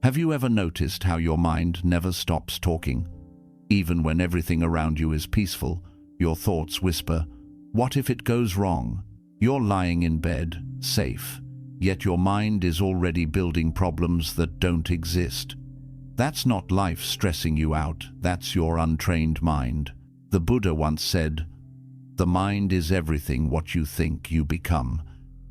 Have you ever noticed how your mind never stops talking? Even when everything around you is peaceful, your thoughts whisper, "What if it goes wrong?" You're lying in bed, safe, yet your mind is already building problems that don't exist. That's not life stressing you out, that's your untrained mind. The Buddha once said, "The mind is everything what you think you become."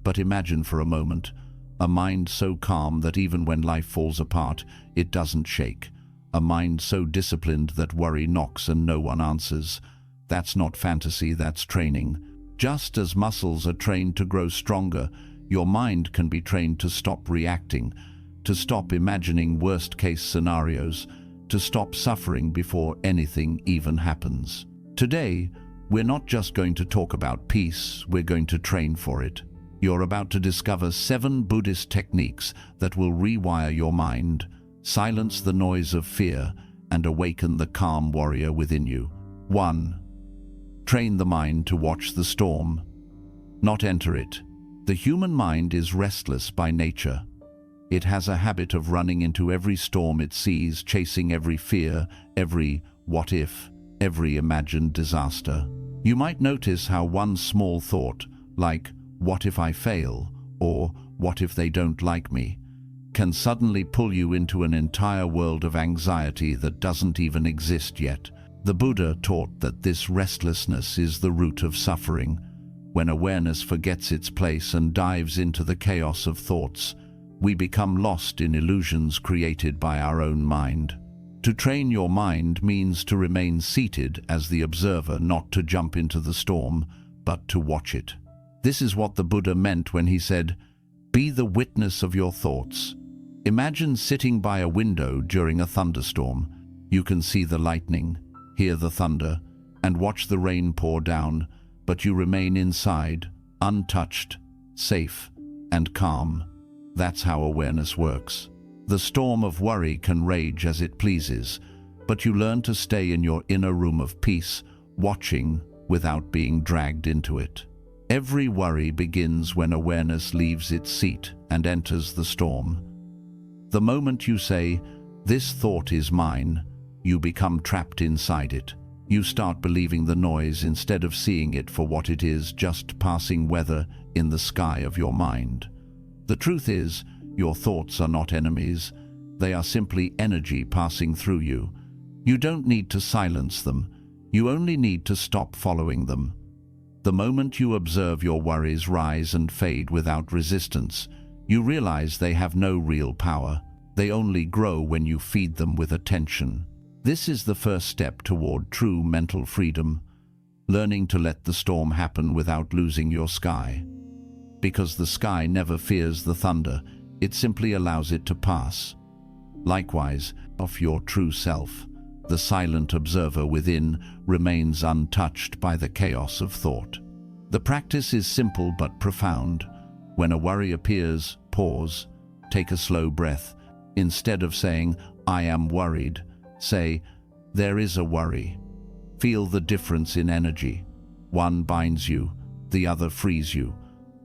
But imagine for a moment, a mind so calm that even when life falls apart, it doesn't shake. A mind so disciplined that worry knocks and no one answers. That's not fantasy, that's training. Just as muscles are trained to grow stronger, your mind can be trained to stop reacting, to stop imagining worst-case scenarios, to stop suffering before anything even happens. Today, we're not just going to talk about peace, we're going to train for it. You're about to discover 7 Buddhist techniques that will rewire your mind, silence the noise of fear, and awaken the calm warrior within you. 1. Train the mind to watch the storm, not enter it. The human mind is restless by nature. It has a habit of running into every storm it sees, chasing every fear, every what if, every imagined disaster. You might notice how one small thought, like, "What if I fail?" or "What if they don't like me?" can suddenly pull you into an entire world of anxiety that doesn't even exist yet. The Buddha taught that this restlessness is the root of suffering. When awareness forgets its place and dives into the chaos of thoughts, we become lost in illusions created by our own mind. To train your mind means to remain seated as the observer, not to jump into the storm, but to watch it. This is what the Buddha meant when he said, "Be the witness of your thoughts." Imagine sitting by a window during a thunderstorm. You can see the lightning, hear the thunder, and watch the rain pour down, but you remain inside, untouched, safe, and calm. That's how awareness works. The storm of worry can rage as it pleases, but you learn to stay in your inner room of peace, watching without being dragged into it. Every worry begins when awareness leaves its seat and enters the storm. The moment you say, "This thought is mine," you become trapped inside it. You start believing the noise instead of seeing it for what it is, just passing weather in the sky of your mind. The truth is, your thoughts are not enemies. They are simply energy passing through you. You don't need to silence them. You only need to stop following them. The moment you observe your worries rise and fade without resistance, you realize they have no real power. They only grow when you feed them with attention. This is the first step toward true mental freedom, learning to let the storm happen without losing your sky. Because the sky never fears the thunder, it simply allows it to pass. Likewise, of your true self, the silent observer within remains untouched by the chaos of thought. The practice is simple but profound. When a worry appears, pause, take a slow breath. Instead of saying, "I am worried," say, "There is a worry." Feel the difference in energy. One binds you, the other frees you.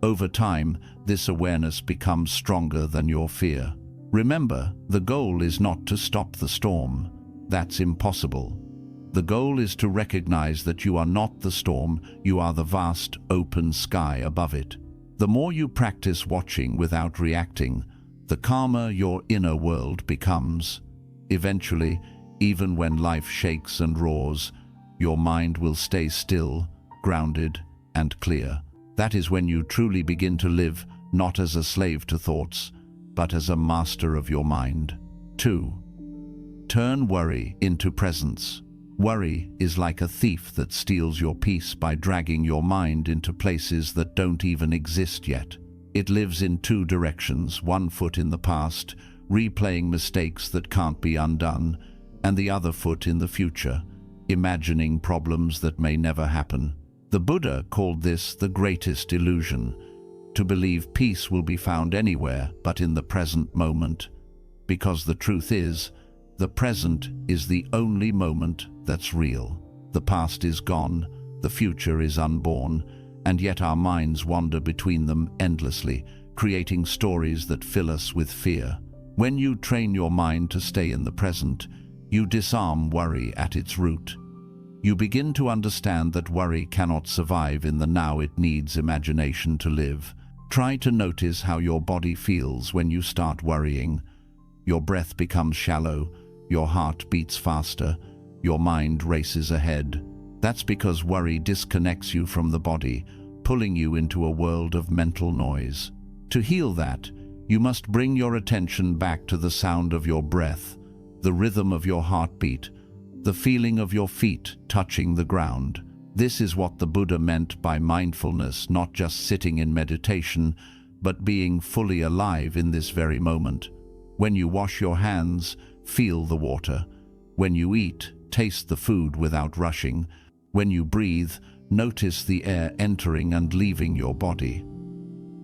Over time, this awareness becomes stronger than your fear. Remember, the goal is not to stop the storm. That's impossible. The goal is to recognize that you are not the storm, you are the vast, open sky above it. The more you practice watching without reacting, the calmer your inner world becomes. Eventually, even when life shakes and roars, your mind will stay still, grounded, and clear. That is when you truly begin to live, not as a slave to thoughts, but as a master of your mind. 2. Turn worry into presence. Worry is like a thief that steals your peace by dragging your mind into places that don't even exist yet. It lives in 2 directions, one foot in the past, replaying mistakes that can't be undone, and the other foot in the future, imagining problems that may never happen. The Buddha called this the greatest illusion, to believe peace will be found anywhere but in the present moment, because the truth is, the present is the only moment that's real. The past is gone, the future is unborn, and yet our minds wander between them endlessly, creating stories that fill us with fear. When you train your mind to stay in the present, you disarm worry at its root. You begin to understand that worry cannot survive in the now, it needs imagination to live. Try to notice how your body feels when you start worrying. Your breath becomes shallow, your heart beats faster, your mind races ahead. That's because worry disconnects you from the body, pulling you into a world of mental noise. To heal that, you must bring your attention back to the sound of your breath, the rhythm of your heartbeat, the feeling of your feet touching the ground. This is what the Buddha meant by mindfulness, not just sitting in meditation, but being fully alive in this very moment. When you wash your hands, feel the water. When you eat, taste the food without rushing. When you breathe, notice the air entering and leaving your body.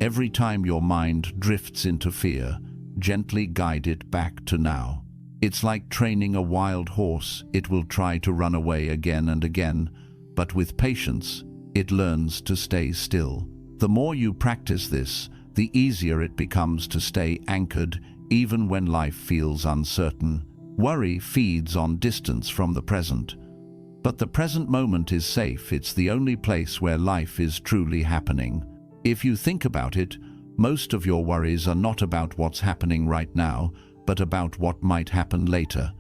Every time your mind drifts into fear, gently guide it back to now. It's like training a wild horse. It will try to run away again and again, but with patience, it learns to stay still. The more you practice this, the easier it becomes to stay anchored even when life feels uncertain. Worry feeds on distance from the present. But the present moment is safe. It's the only place where life is truly happening. If you think about it, most of your worries are not about what's happening right now, but about what might happen later.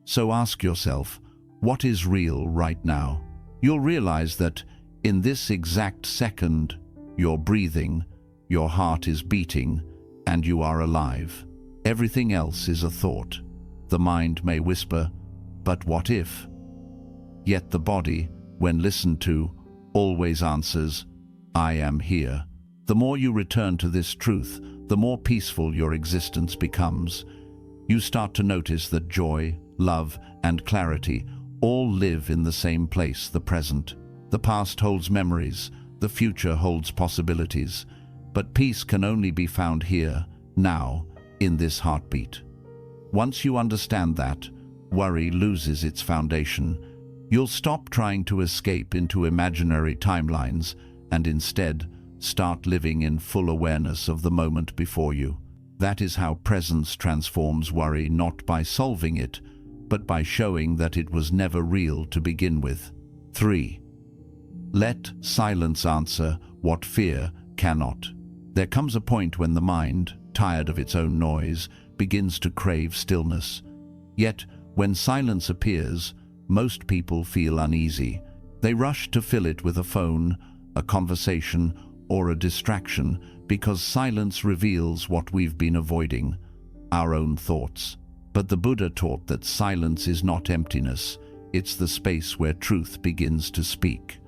So ask yourself, what is real right now? You'll realize that in this exact second, you're breathing, your heart is beating, and you are alive. Everything else is a thought. The mind may whisper, but what if? Yet the body, when listened to, always answers, I am here. The more you return to this truth, the more peaceful your existence becomes. You start to notice that joy, love, and clarity all live in the same place, the present. The past holds memories, the future holds possibilities, but peace can only be found here, now, in this heartbeat. Once you understand that, worry loses its foundation. You'll stop trying to escape into imaginary timelines and instead start living in full awareness of the moment before you. That is how presence transforms worry, not by solving it, but by showing that it was never real to begin with. 3. Let silence answer what fear cannot. There comes a point when the mind, tired of its own noise, begins to crave stillness. Yet, when silence appears, most people feel uneasy. They rush to fill it with a phone, a conversation, or a distraction, because silence reveals what we've been avoiding, our own thoughts. But the Buddha taught that silence is not emptiness, it's the space where truth begins to speak.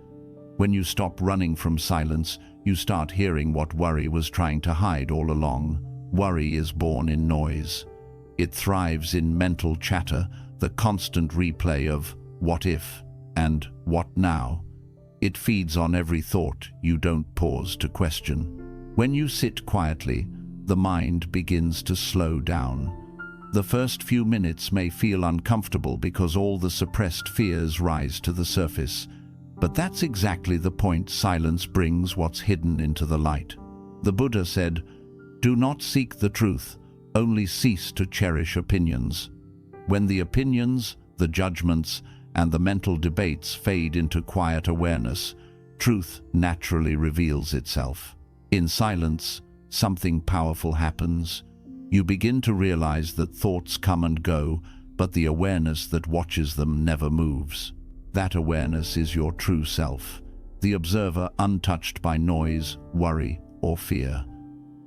When you stop running from silence, you start hearing what worry was trying to hide all along. Worry is born in noise. It thrives in mental chatter, the constant replay of what if and what now. It feeds on every thought you don't pause to question. When you sit quietly, the mind begins to slow down. The first few minutes may feel uncomfortable because all the suppressed fears rise to the surface. But that's exactly the point. Silence brings what's hidden into the light. The Buddha said, "Do not seek the truth, only cease to cherish opinions." When the opinions, the judgments, and the mental debates fade into quiet awareness, truth naturally reveals itself. In silence, something powerful happens. You begin to realize that thoughts come and go, but the awareness that watches them never moves. That awareness is your true self, the observer untouched by noise, worry, or fear.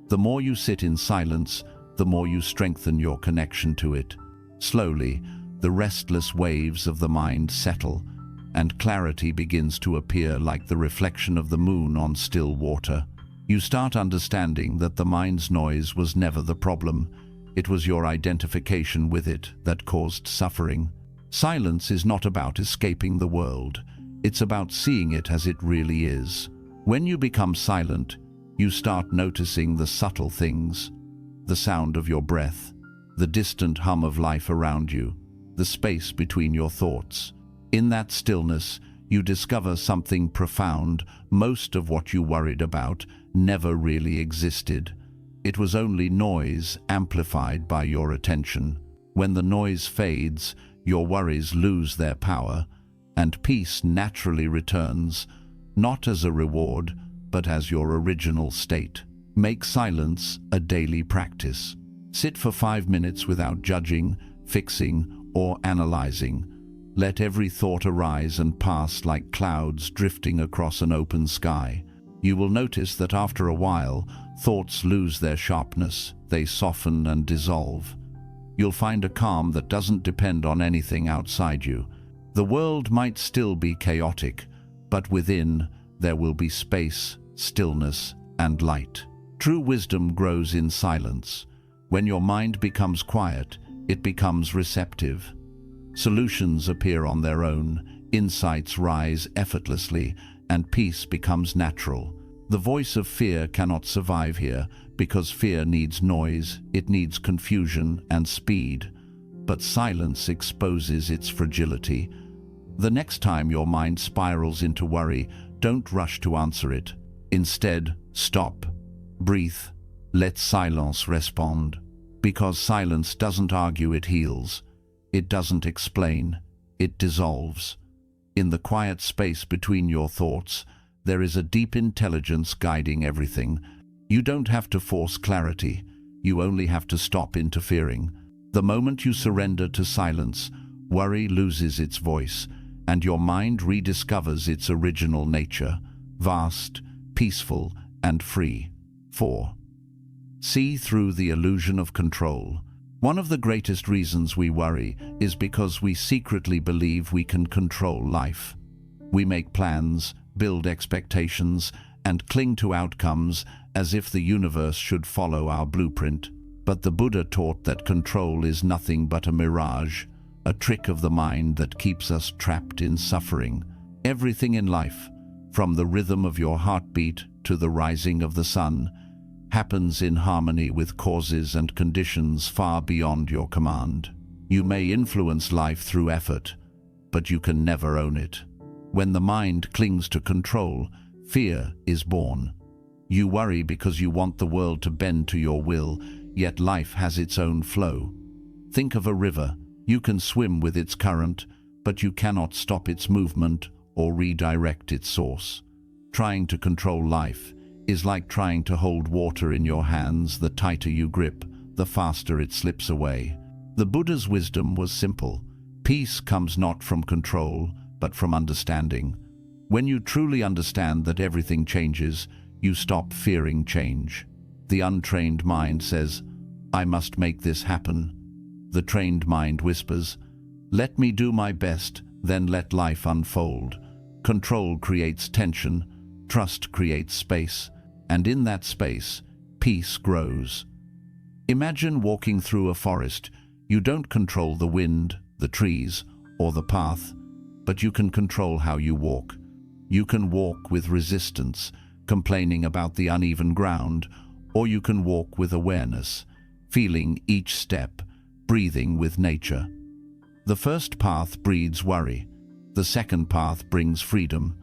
The more you sit in silence, the more you strengthen your connection to it. Slowly, the restless waves of the mind settle, and clarity begins to appear like the reflection of the moon on still water. You start understanding that the mind's noise was never the problem. It was your identification with it that caused suffering. Silence is not about escaping the world. It's about seeing it as it really is. When you become silent, you start noticing the subtle things, the sound of your breath, the distant hum of life around you, the space between your thoughts. In that stillness, you discover something profound. Most of what you worried about never really existed. It was only noise amplified by your attention. When the noise fades, your worries lose their power, and peace naturally returns, not as a reward, but as your original state. Make silence a daily practice. Sit for 5 minutes without judging, fixing, or analyzing. Let every thought arise and pass like clouds drifting across an open sky. You will notice that after a while, thoughts lose their sharpness, they soften and dissolve. You'll find a calm that doesn't depend on anything outside you. The world might still be chaotic, but within there will be space, stillness, and light. True wisdom grows in silence. When your mind becomes quiet, it becomes receptive. Solutions appear on their own, insights rise effortlessly, and peace becomes natural. The voice of fear cannot survive here, because fear needs noise, it needs confusion and speed. But silence exposes its fragility. The next time your mind spirals into worry, don't rush to answer it. Instead, stop, breathe, let silence respond. Because silence doesn't argue, it heals. It doesn't explain, it dissolves. In the quiet space between your thoughts, there is a deep intelligence guiding everything. You don't have to force clarity, you only have to stop interfering. The moment you surrender to silence, worry loses its voice, and your mind rediscovers its original nature, vast, peaceful, and free. 4. See through the illusion of control. One of the greatest reasons we worry is because we secretly believe we can control life. We make plans, build expectations, and cling to outcomes as if the universe should follow our blueprint. But the Buddha taught that control is nothing but a mirage, a trick of the mind that keeps us trapped in suffering. Everything in life, from the rhythm of your heartbeat to the rising of the sun, happens in harmony with causes and conditions far beyond your command. You may influence life through effort, but you can never own it. When the mind clings to control, fear is born. You worry because you want the world to bend to your will, yet life has its own flow. Think of a river. You can swim with its current, but you cannot stop its movement or redirect its source. Trying to control life is like trying to hold water in your hands. The tighter you grip, the faster it slips away. The Buddha's wisdom was simple. Peace comes not from control, but from understanding. When you truly understand that everything changes, you stop fearing change. The untrained mind says, "I must make this happen." The trained mind whispers, "Let me do my best, then let life unfold." Control creates tension, trust creates space, and in that space, peace grows. Imagine walking through a forest. You don't control the wind, the trees, or the path, but you can control how you walk. You can walk with resistance, complaining about the uneven ground, or you can walk with awareness, feeling each step, breathing with nature. The first path breeds worry. The second path brings freedom.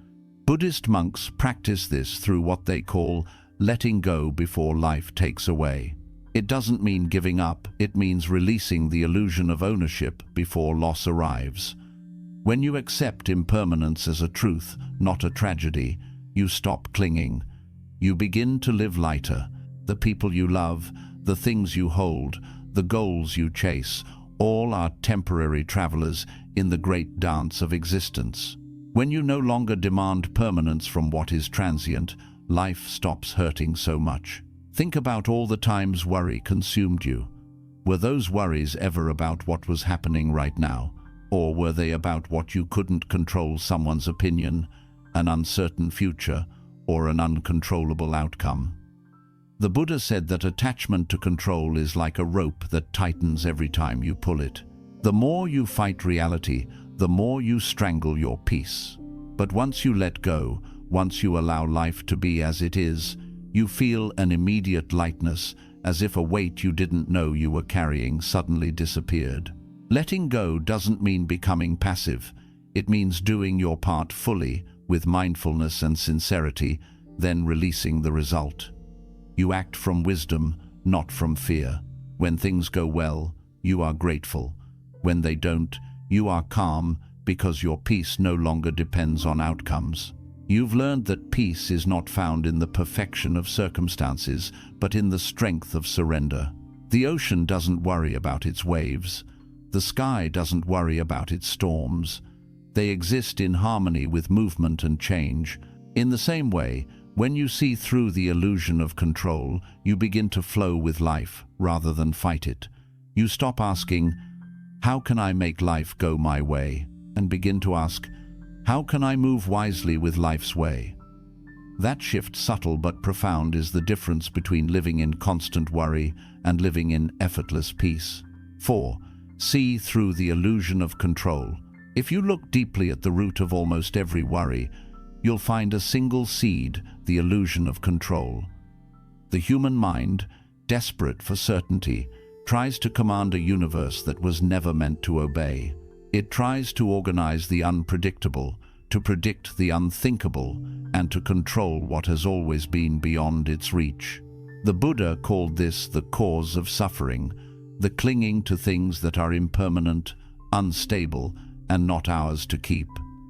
Buddhist monks practice this through what they call letting go before life takes away. It doesn't mean giving up, it means releasing the illusion of ownership before loss arrives. When you accept impermanence as a truth, not a tragedy, you stop clinging. You begin to live lighter. The people you love, the things you hold, the goals you chase, all are temporary travelers in the great dance of existence. When you no longer demand permanence from what is transient, life stops hurting so much. Think about all the times worry consumed you. Were those worries ever about what was happening right now? Or were they about what you couldn't control, someone's opinion, an uncertain future, or an uncontrollable outcome? The Buddha said that attachment to control is like a rope that tightens every time you pull it. The more you fight reality, the more you strangle your peace. But once you let go, once you allow life to be as it is, you feel an immediate lightness, as if a weight you didn't know you were carrying suddenly disappeared. Letting go doesn't mean becoming passive. It means doing your part fully, with mindfulness and sincerity, then releasing the result. You act from wisdom, not from fear. When things go well, you are grateful. When they don't, you are calm because your peace no longer depends on outcomes. You've learned that peace is not found in the perfection of circumstances, but in the strength of surrender. The ocean doesn't worry about its waves. The sky doesn't worry about its storms. They exist in harmony with movement and change. In the same way, when you see through the illusion of control, you begin to flow with life rather than fight it. You stop asking, "How can I make life go my way?" and begin to ask, "How can I move wisely with life's way?" That shift, subtle but profound, is the difference between living in constant worry and living in effortless peace. 4. See through the illusion of control. If you look deeply at the root of almost every worry, you'll find a single seed: the illusion of control. The human mind, desperate for certainty, tries to command a universe that was never meant to obey. It tries to organize the unpredictable, to predict the unthinkable, and to control what has always been beyond its reach. The Buddha called this the cause of suffering, the clinging to things that are impermanent, unstable, and not ours to keep.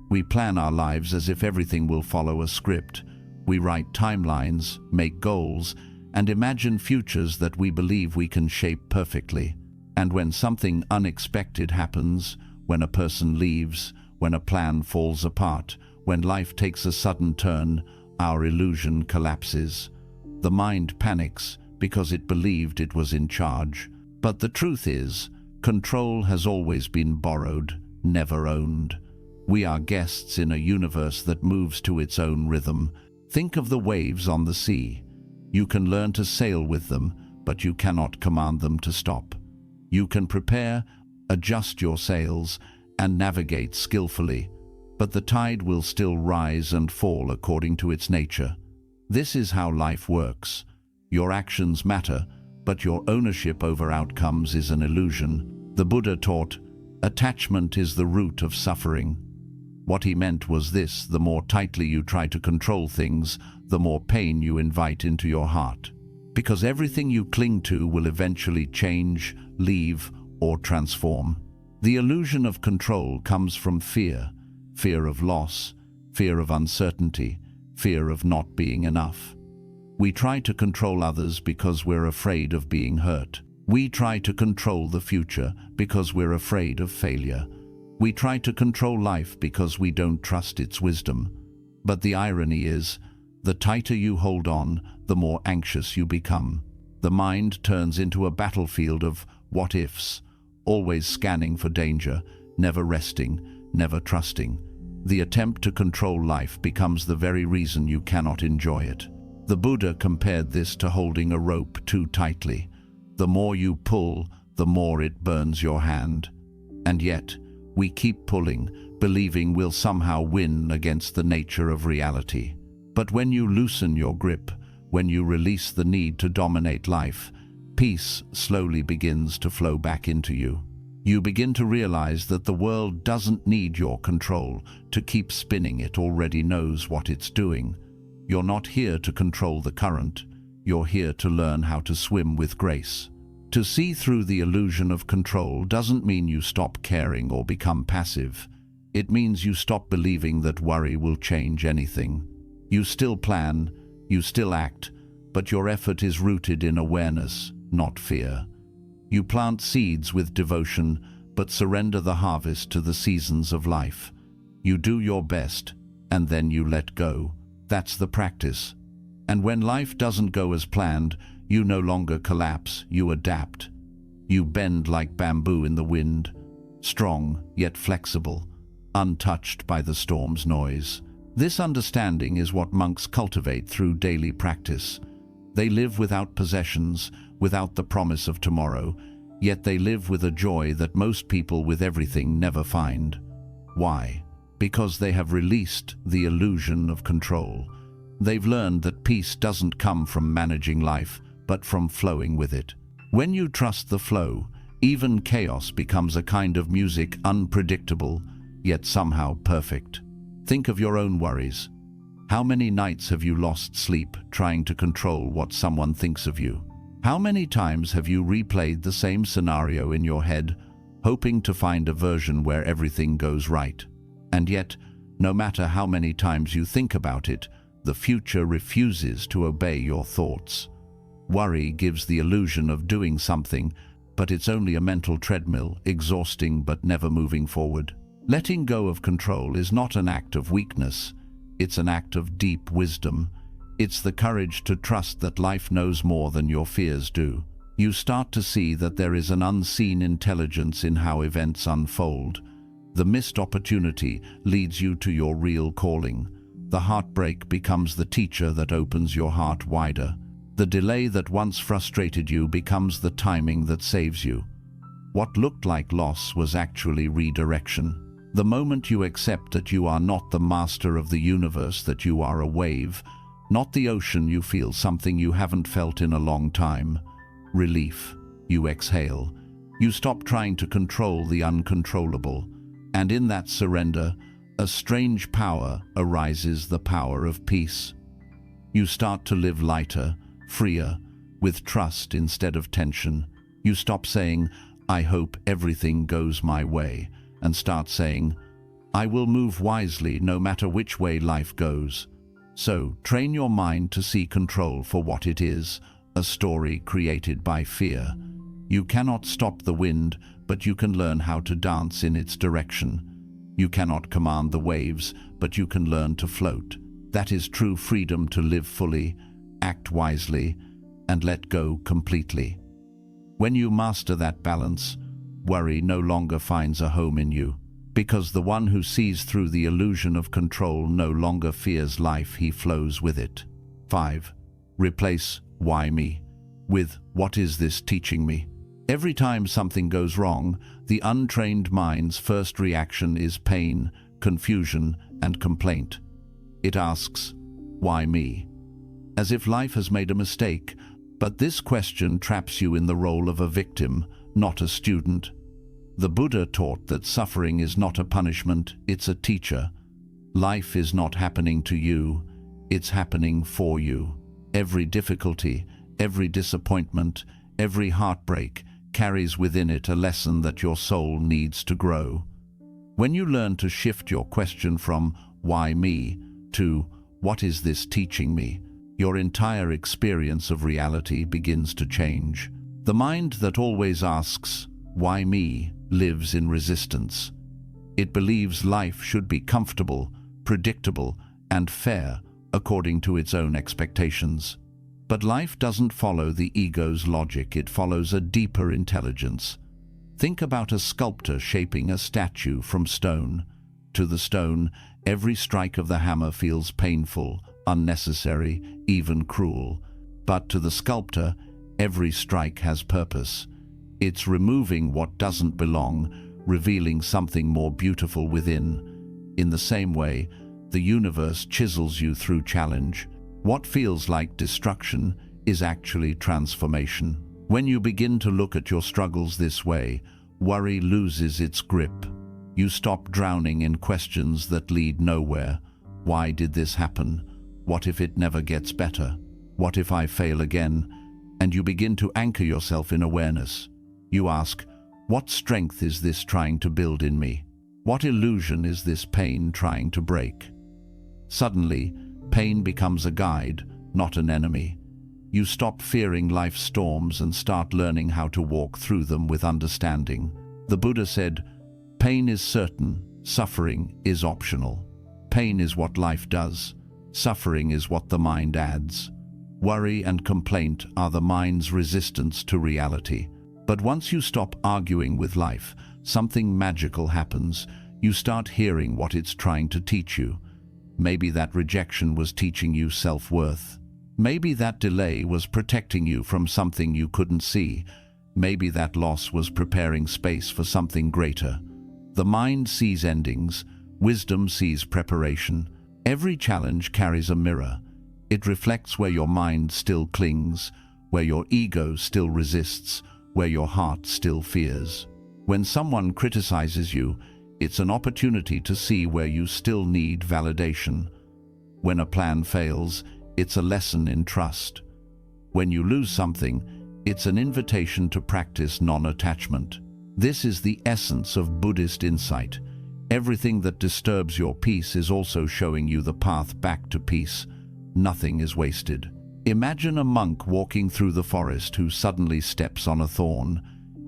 We plan our lives as if everything will follow a script. We write timelines, make goals, and imagine futures that we believe we can shape perfectly. And when something unexpected happens, when a person leaves, when a plan falls apart, when life takes a sudden turn, our illusion collapses. The mind panics because it believed it was in charge. But the truth is, control has always been borrowed, never owned. We are guests in a universe that moves to its own rhythm. Think of the waves on the sea. You can learn to sail with them, but you cannot command them to stop. You can prepare, adjust your sails, and navigate skillfully, but the tide will still rise and fall according to its nature. This is how life works. Your actions matter, but your ownership over outcomes is an illusion. The Buddha taught, attachment is the root of suffering. What he meant was this: the more tightly you try to control things, the more pain you invite into your heart. Because everything you cling to will eventually change, leave, or transform. The illusion of control comes from fear: fear of loss, fear of uncertainty, fear of not being enough. We try to control others because we're afraid of being hurt. We try to control the future because we're afraid of failure. We try to control life because we don't trust its wisdom. But the irony is, the tighter you hold on, the more anxious you become. The mind turns into a battlefield of what-ifs, always scanning for danger, never resting, never trusting. The attempt to control life becomes the very reason you cannot enjoy it. The Buddha compared this to holding a rope too tightly. The more you pull, the more it burns your hand. And yet, we keep pulling, believing we'll somehow win against the nature of reality. But when you loosen your grip, when you release the need to dominate life, peace slowly begins to flow back into you. You begin to realize that the world doesn't need your control to keep spinning. It already knows what it's doing. You're not here to control the current. You're here to learn how to swim with grace. To see through the illusion of control doesn't mean you stop caring or become passive. It means you stop believing that worry will change anything. You still plan, you still act, but your effort is rooted in awareness, not fear. You plant seeds with devotion, but surrender the harvest to the seasons of life. You do your best, and then you let go. That's the practice. And when life doesn't go as planned, you no longer collapse, you adapt. You bend like bamboo in the wind, strong yet flexible, untouched by the storm's noise. This understanding is what monks cultivate through daily practice. They live without possessions, without the promise of tomorrow, yet they live with a joy that most people with everything never find. Why? Because they have released the illusion of control. They've learned that peace doesn't come from managing life, but from flowing with it. When you trust the flow, even chaos becomes a kind of music, unpredictable, yet somehow perfect. Think of your own worries. How many nights have you lost sleep trying to control what someone thinks of you? How many times have you replayed the same scenario in your head, hoping to find a version where everything goes right? And yet, no matter how many times you think about it, the future refuses to obey your thoughts. Worry gives the illusion of doing something, but it's only a mental treadmill, exhausting but never moving forward. Letting go of control is not an act of weakness, it's an act of deep wisdom. It's the courage to trust that life knows more than your fears do. You start to see that there is an unseen intelligence in how events unfold. The missed opportunity leads you to your real calling. The heartbreak becomes the teacher that opens your heart wider. The delay that once frustrated you becomes the timing that saves you. What looked like loss was actually redirection. The moment you accept that you are not the master of the universe, that you are a wave, not the ocean, you feel something you haven't felt in a long time. Relief. You exhale. You stop trying to control the uncontrollable. And in that surrender, a strange power arises, the power of peace. You start to live lighter, freer, with trust instead of tension. You stop saying, "I hope everything goes my way," and start saying, "I will move wisely no matter which way life goes." So, train your mind to see control for what it is, a story created by fear. You cannot stop the wind, but you can learn how to dance in its direction. You cannot command the waves, but you can learn to float. That is true freedom, to live fully, act wisely, and let go completely. When you master that balance, worry no longer finds a home in you, because the one who sees through the illusion of control no longer fears life, he flows with it. 5. Replace "why me" with "what is this teaching me?" Every time something goes wrong, the untrained mind's first reaction is pain, confusion, and complaint. It asks, "Why me?" as if life has made a mistake. But this question traps you in the role of a victim, not a student. The Buddha taught that suffering is not a punishment, it's a teacher. Life is not happening to you, it's happening for you. Every difficulty, every disappointment, every heartbreak carries within it a lesson that your soul needs to grow. When you learn to shift your question from "why me" to "what is this teaching me?", your entire experience of reality begins to change. The mind that always asks, "Why me?" lives in resistance. It believes life should be comfortable, predictable, and fair according to its own expectations. But life doesn't follow the ego's logic, it follows a deeper intelligence. Think about a sculptor shaping a statue from stone. To the stone, every strike of the hammer feels painful, unnecessary, even cruel. But to the sculptor, every strike has purpose. It's removing what doesn't belong, revealing something more beautiful within. In the same way, the universe chisels you through challenge. What feels like destruction is actually transformation. When you begin to look at your struggles this way, worry loses its grip. You stop drowning in questions that lead nowhere. Why did this happen? What if it never gets better? What if I fail again? And you begin to anchor yourself in awareness. You ask, what strength is this trying to build in me? What illusion is this pain trying to break? Suddenly, pain becomes a guide, not an enemy. You stop fearing life's storms and start learning how to walk through them with understanding. The Buddha said, "Pain is certain, suffering is optional." Pain is what life does. Suffering is what the mind adds. Worry and complaint are the mind's resistance to reality. But once you stop arguing with life, something magical happens. You start hearing what it's trying to teach you. Maybe that rejection was teaching you self-worth. Maybe that delay was protecting you from something you couldn't see. Maybe that loss was preparing space for something greater. The mind sees endings. Wisdom sees preparation. Every challenge carries a mirror. It reflects where your mind still clings, where your ego still resists, where your heart still fears. When someone criticizes you, it's an opportunity to see where you still need validation. When a plan fails, it's a lesson in trust. When you lose something, It's an invitation to practice non-attachment. This is the essence of Buddhist insight. Everything that disturbs your peace is also showing you the path back to peace. Nothing is wasted. Imagine a monk walking through the forest who suddenly steps on a thorn.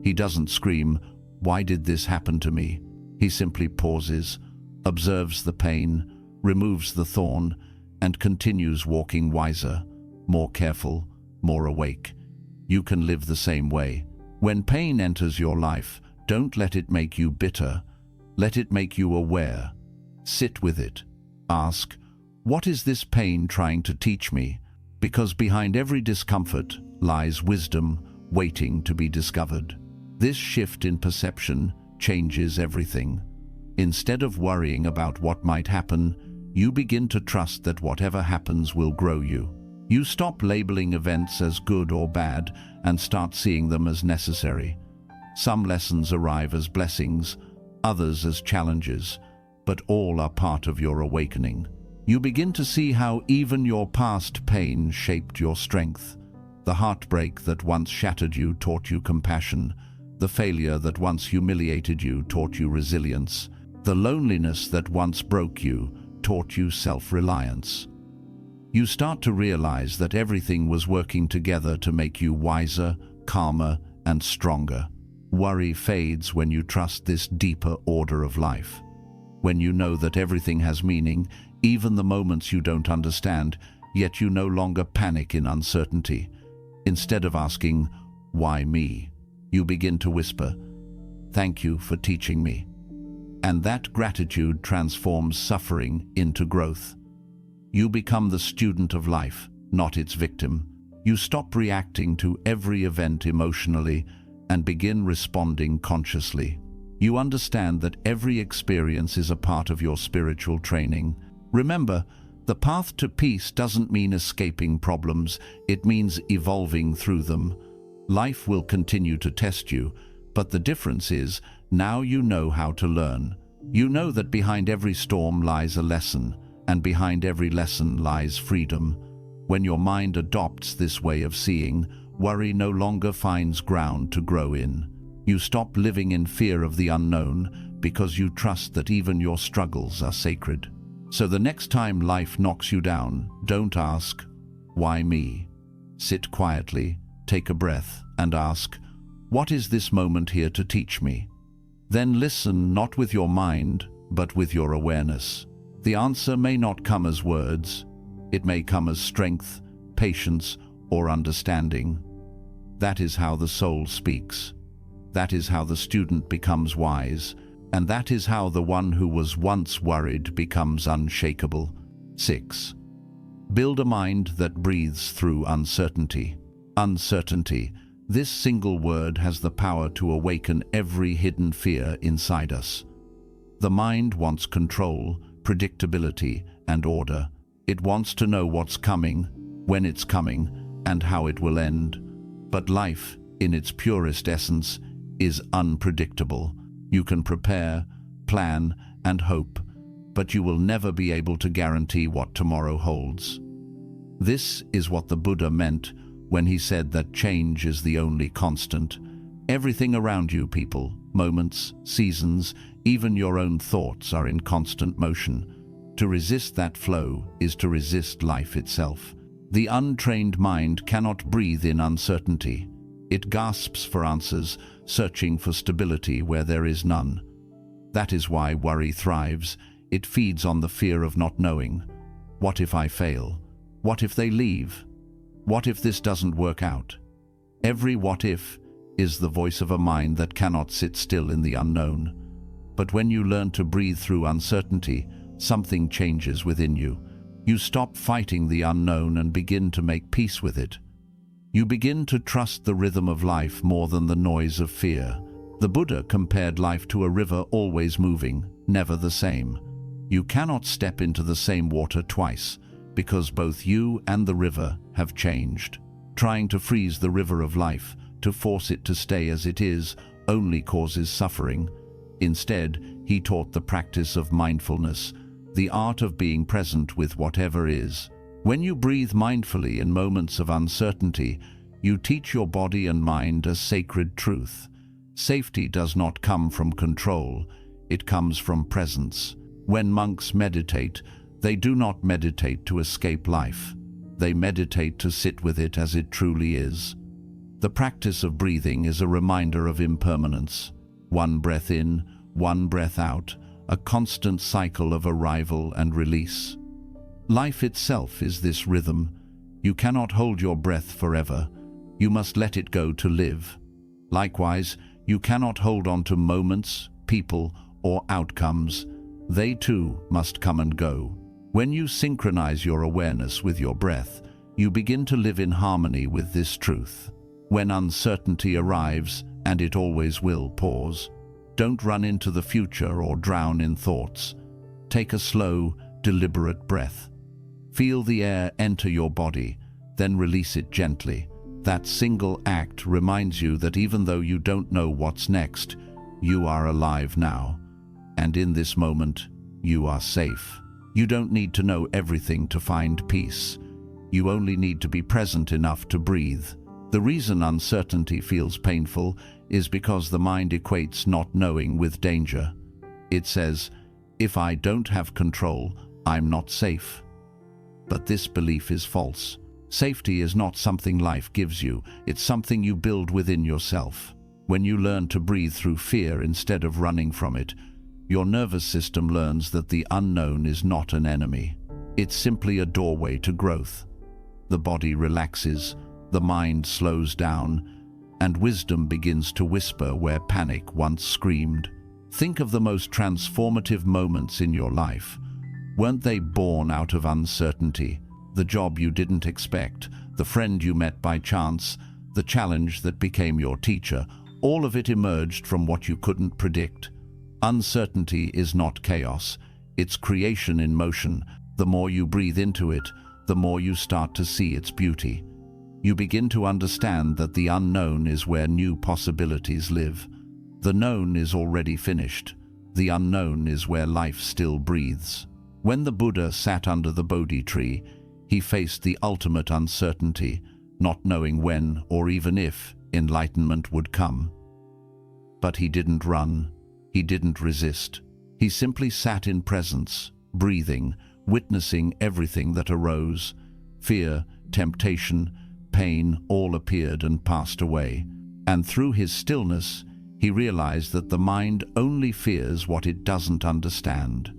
He doesn't scream, "Why did this happen to me?" He simply pauses, observes the pain, removes the thorn, and continues walking wiser, more careful, more awake. You can live the same way. When pain enters your life, don't let it make you bitter. Let it make you aware. Sit with it. Ask, what is this pain trying to teach me? Because behind every discomfort lies wisdom waiting to be discovered. This shift in perception changes everything. Instead of worrying about what might happen, you begin to trust that whatever happens will grow you. You stop labeling events as good or bad and start seeing them as necessary. Some lessons arrive as blessings, others as challenges, but all are part of your awakening. You begin to see how even your past pain shaped your strength. The heartbreak that once shattered you taught you compassion. The failure that once humiliated you taught you resilience. The loneliness that once broke you taught you self-reliance. You start to realize that everything was working together to make you wiser, calmer, and stronger. Worry fades when you trust this deeper order of life. When you know that everything has meaning, even the moments you don't understand, yet you no longer panic in uncertainty. Instead of asking, "Why me?" you begin to whisper, "Thank you for teaching me." And that gratitude transforms suffering into growth. You become the student of life, not its victim. You stop reacting to every event emotionally and begin responding consciously. You understand that every experience is a part of your spiritual training. Remember, the path to peace doesn't mean escaping problems, it means evolving through them. Life will continue to test you, but the difference is, now you know how to learn. You know that behind every storm lies a lesson, and behind every lesson lies freedom. When your mind adopts this way of seeing, worry no longer finds ground to grow in. You stop living in fear of the unknown because you trust that even your struggles are sacred. So the next time life knocks you down, don't ask, "Why me?" Sit quietly, take a breath, and ask, "What is this moment here to teach me?" Then listen not with your mind, but with your awareness. The answer may not come as words. It may come as strength, patience, or understanding. That is how the soul speaks. That is how the student becomes wise. And that is how the one who was once worried becomes unshakable. 6. Build a mind that breathes through uncertainty. Uncertainty. This single word has the power to awaken every hidden fear inside us. The mind wants control, predictability, and order. It wants to know what's coming, when it's coming, and how it will end. But life, in its purest essence, is unpredictable. You can prepare, plan, and hope, but you will never be able to guarantee what tomorrow holds. This is what the Buddha meant when he said that change is the only constant. Everything around you, people, moments, seasons, even your own thoughts are in constant motion. To resist that flow is to resist life itself. The untrained mind cannot breathe in uncertainty. It gasps for answers, searching for stability where there is none. That is why worry thrives. It feeds on the fear of not knowing. What if I fail? What if they leave? What if this doesn't work out? Every what if is the voice of a mind that cannot sit still in the unknown. But when you learn to breathe through uncertainty, something changes within you. You stop fighting the unknown and begin to make peace with it. You begin to trust the rhythm of life more than the noise of fear. The Buddha compared life to a river always moving, never the same. You cannot step into the same water twice, because both you and the river have changed. Trying to freeze the river of life, to force it to stay as it is, only causes suffering. Instead, he taught the practice of mindfulness, the art of being present with whatever is. When you breathe mindfully in moments of uncertainty, You teach your body and mind a sacred truth. Safety does not come from control, it comes from presence. When monks meditate, they do not meditate to escape life. They meditate to sit with it as it truly is. The practice of breathing is a reminder of impermanence. One breath in, one breath out, a constant cycle of arrival and release. Life itself is this rhythm. You cannot hold your breath forever. You must let it go to live. Likewise, you cannot hold on to moments, people, or outcomes. They too must come and go. When you synchronize your awareness with your breath, you begin to live in harmony with this truth. When uncertainty arrives, and it always will, pause. Don't run into the future or drown in thoughts. Take a slow, deliberate breath. Feel the air enter your body, then release it gently. That single act reminds you that even though you don't know what's next, you are alive now. And in this moment, you are safe. You don't need to know everything to find peace. You only need to be present enough to breathe. The reason uncertainty feels painful is because the mind equates not knowing with danger. It says, if I don't have control, I'm not safe. But this belief is false. Safety is not something life gives you, it's something you build within yourself. When you learn to breathe through fear instead of running from it, your nervous system learns that the unknown is not an enemy. It's simply a doorway to growth. The body relaxes, the mind slows down, and wisdom begins to whisper where panic once screamed. Think of the most transformative moments in your life. Weren't they born out of uncertainty? The job you didn't expect, the friend you met by chance, the challenge that became your teacher, all of it emerged from what you couldn't predict. Uncertainty is not chaos, it's creation in motion. The more you breathe into it, the more you start to see its beauty. You begin to understand that the unknown is where new possibilities live. The known is already finished. The unknown is where life still breathes. When the Buddha sat under the Bodhi tree, he faced the ultimate uncertainty, not knowing when or even if enlightenment would come. But he didn't run. He didn't resist. He simply sat in presence, breathing, witnessing everything that arose. Fear, temptation, pain all appeared and passed away. And through his stillness, he realized that the mind only fears what it doesn't understand.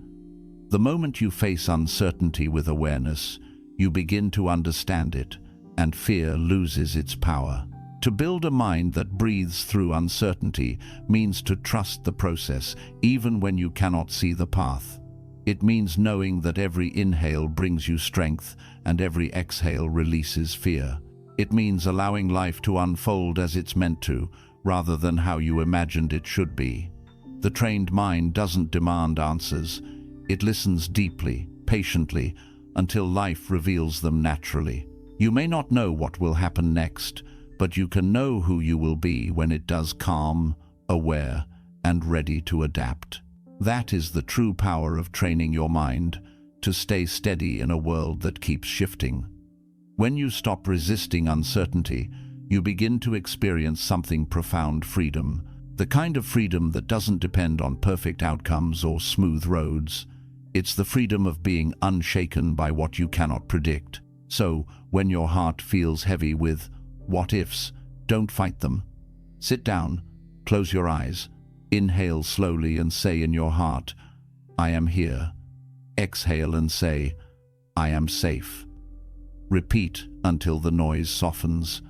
The moment you face uncertainty with awareness, you begin to understand it, and fear loses its power. To build a mind that breathes through uncertainty means to trust the process, even when you cannot see the path. It means knowing that every inhale brings you strength, and every exhale releases fear. It means allowing life to unfold as it's meant to, rather than how you imagined it should be. The trained mind doesn't demand answers. It listens deeply, patiently, until life reveals them naturally. You may not know what will happen next, but you can know who you will be when it does, calm, aware, and ready to adapt. That is the true power of training your mind to stay steady in a world that keeps shifting. When you stop resisting uncertainty, you begin to experience something profound: freedom. The kind of freedom that doesn't depend on perfect outcomes or smooth roads. It's the freedom of being unshaken by what you cannot predict. So, when your heart feels heavy with what-ifs, don't fight them. Sit down, close your eyes, inhale slowly and say in your heart, I am here. Exhale and say, I am safe. Repeat until the noise softens.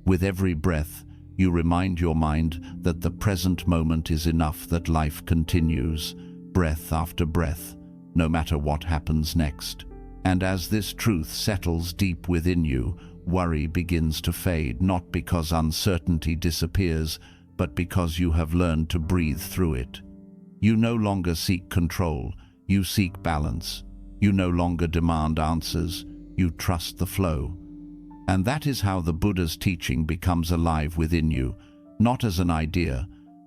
With every breath, you remind your mind that the present moment is enough, that life continues, breath after breath, no matter what happens next. And as this truth settles deep within you, worry begins to fade, not because uncertainty disappears, but because you have learned to breathe through it. You no longer seek control, you seek balance. You no longer demand answers, you trust the flow. And that is how the Buddha's teaching becomes alive within you, not as an idea,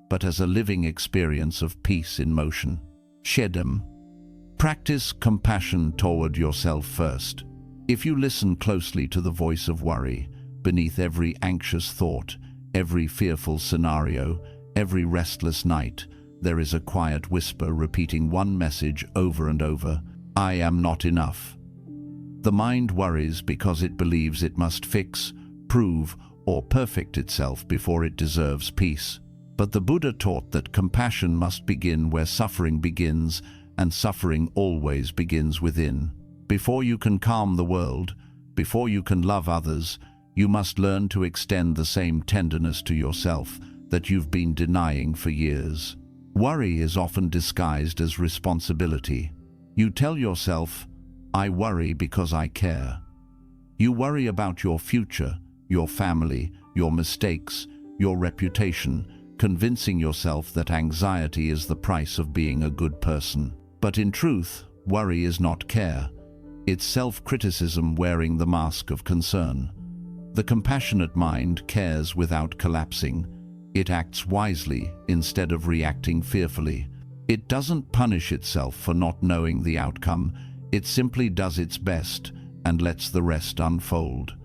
but as a living experience of peace in motion. Shedem. Practice compassion toward yourself first. If you listen closely to the voice of worry, beneath every anxious thought, every fearful scenario, every restless night, there is a quiet whisper repeating one message over and over: I am not enough. The mind worries because it believes it must fix, prove, or perfect itself before it deserves peace. But the Buddha taught that compassion must begin where suffering begins, and suffering always begins within. Before you can calm the world, before you can love others, you must learn to extend the same tenderness to yourself that you've been denying for years. Worry is often disguised as responsibility. You tell yourself, I worry because I care. You worry about your future, your family, your mistakes, your reputation, convincing yourself that anxiety is the price of being a good person. But in truth, worry is not care. It's self-criticism wearing the mask of concern. The compassionate mind cares without collapsing. It acts wisely instead of reacting fearfully. It doesn't punish itself for not knowing the outcome. It simply does its best and lets the rest unfold.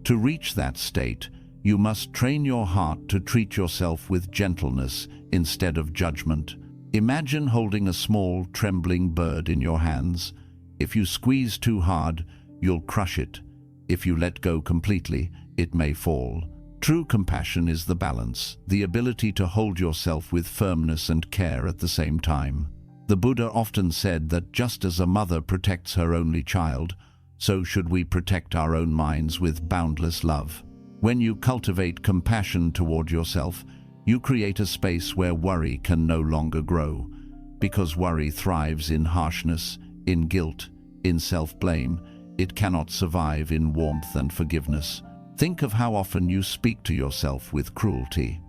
To reach that state, you must train your heart to treat yourself with gentleness instead of judgment. Imagine holding a small, trembling bird in your hands. If you squeeze too hard, you'll crush it. If you let go completely, it may fall. True compassion is the balance, the ability to hold yourself with firmness and care at the same time. The Buddha often said that just as a mother protects her only child, so should we protect our own minds with boundless love. When you cultivate compassion toward yourself, you create a space where worry can no longer grow, because worry thrives in harshness, in guilt, in self-blame. It cannot survive in warmth and forgiveness. Think of how often you speak to yourself with cruelty.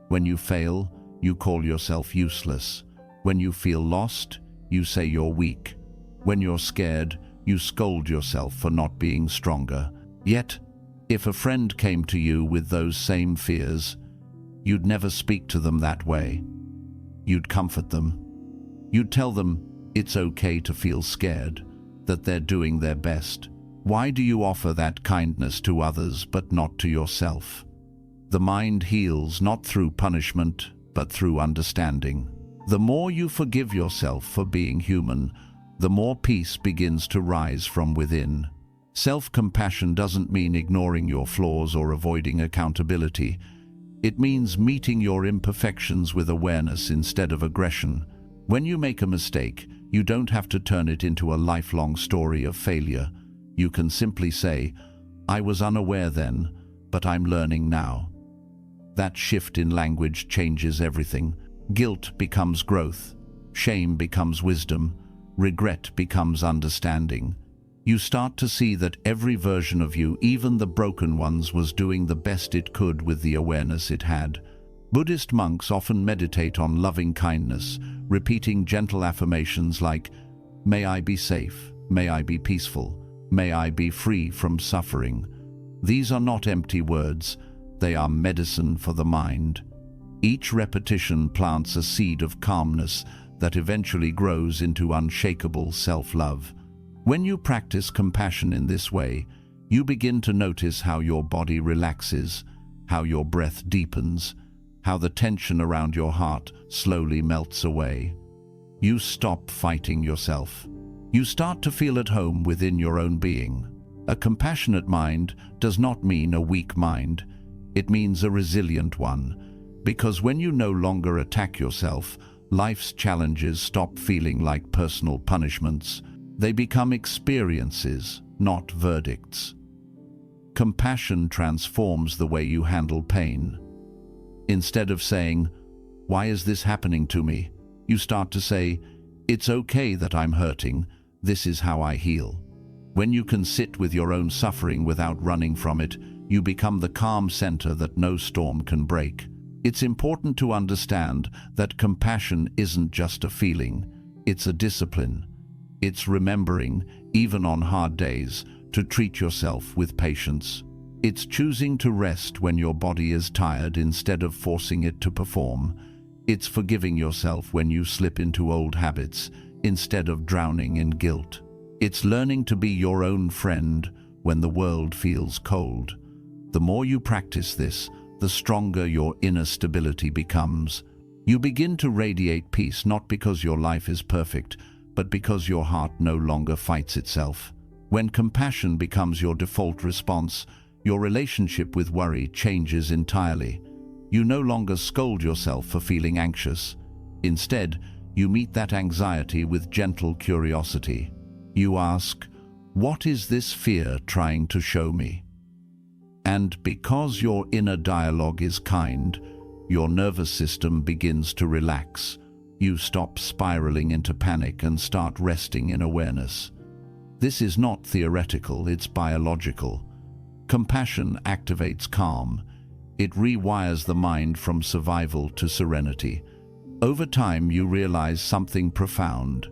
When you fail, you call yourself useless. When you feel lost, you say you're weak. When you're scared, you scold yourself for not being stronger. Yet, if a friend came to you with those same fears, you'd never speak to them that way. You'd comfort them. You'd tell them it's okay to feel scared, that they're doing their best. Why do you offer that kindness to others but not to yourself? The mind heals not through punishment, but through understanding. The more you forgive yourself for being human, the more peace begins to rise from within. Self-compassion doesn't mean ignoring your flaws or avoiding accountability. It means meeting your imperfections with awareness instead of aggression. When you make a mistake, you don't have to turn it into a lifelong story of failure. You can simply say, I was unaware then, but I'm learning now. That shift in language changes everything. Guilt becomes growth. Shame becomes wisdom. Regret becomes understanding. You start to see that every version of you, even the broken ones, was doing the best it could with the awareness it had. Buddhist monks often meditate on loving kindness, repeating gentle affirmations like, may I be safe, may I be peaceful, may I be free from suffering. These are not empty words, they are medicine for the mind. Each repetition plants a seed of calmness that eventually grows into unshakable self-love. When you practice compassion in this way, you begin to notice how your body relaxes, how your breath deepens, how the tension around your heart slowly melts away. You stop fighting yourself. You start to feel at home within your own being. A compassionate mind does not mean a weak mind. It means a resilient one. Because when you no longer attack yourself, life's challenges stop feeling like personal punishments. They become experiences, not verdicts. Compassion transforms the way you handle pain. Instead of saying, why is this happening to me? You start to say, it's okay that I'm hurting. This is how I heal. When you can sit with your own suffering without running from it, you become the calm center that no storm can break. It's important to understand that compassion isn't just a feeling, it's a discipline. It's remembering, even on hard days, to treat yourself with patience. It's choosing to rest when your body is tired instead of forcing it to perform. It's forgiving yourself when you slip into old habits instead of drowning in guilt. It's learning to be your own friend when the world feels cold. The more you practice this, the stronger your inner stability becomes. You begin to radiate peace not because your life is perfect, but because your heart no longer fights itself. When compassion becomes your default response, your relationship with worry changes entirely. You no longer scold yourself for feeling anxious. Instead, you meet that anxiety with gentle curiosity. You ask, "What is this fear trying to show me?" And because your inner dialogue is kind, your nervous system begins to relax. You stop spiraling into panic and start resting in awareness. This is not theoretical, it's biological. Compassion activates calm. It rewires the mind from survival to serenity. Over time, you realize something profound.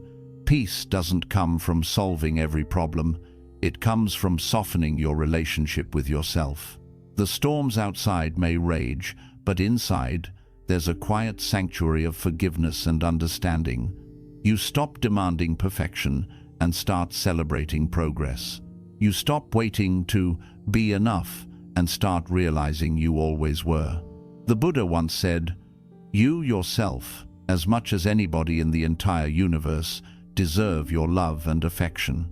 Peace doesn't come from solving every problem. It comes from softening your relationship with yourself. The storms outside may rage, but inside, there's a quiet sanctuary of forgiveness and understanding. You stop demanding perfection and start celebrating progress. You stop waiting to be enough and start realizing you always were. The Buddha once said, "You yourself, as much as anybody in the entire universe, deserve your love and affection."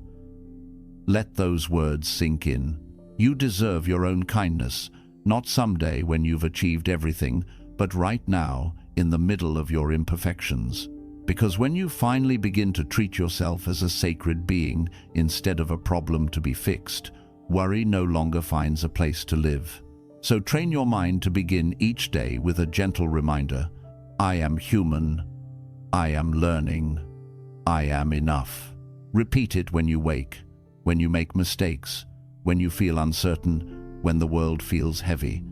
Let those words sink in. You deserve your own kindness, not someday when you've achieved everything, but right now, in the middle of your imperfections. Because when you finally begin to treat yourself as a sacred being instead of a problem to be fixed, worry no longer finds a place to live. So train your mind to begin each day with a gentle reminder: I am human, I am learning, I am enough. Repeat it when you wake, when you make mistakes, when you feel uncertain, when the world feels heavy.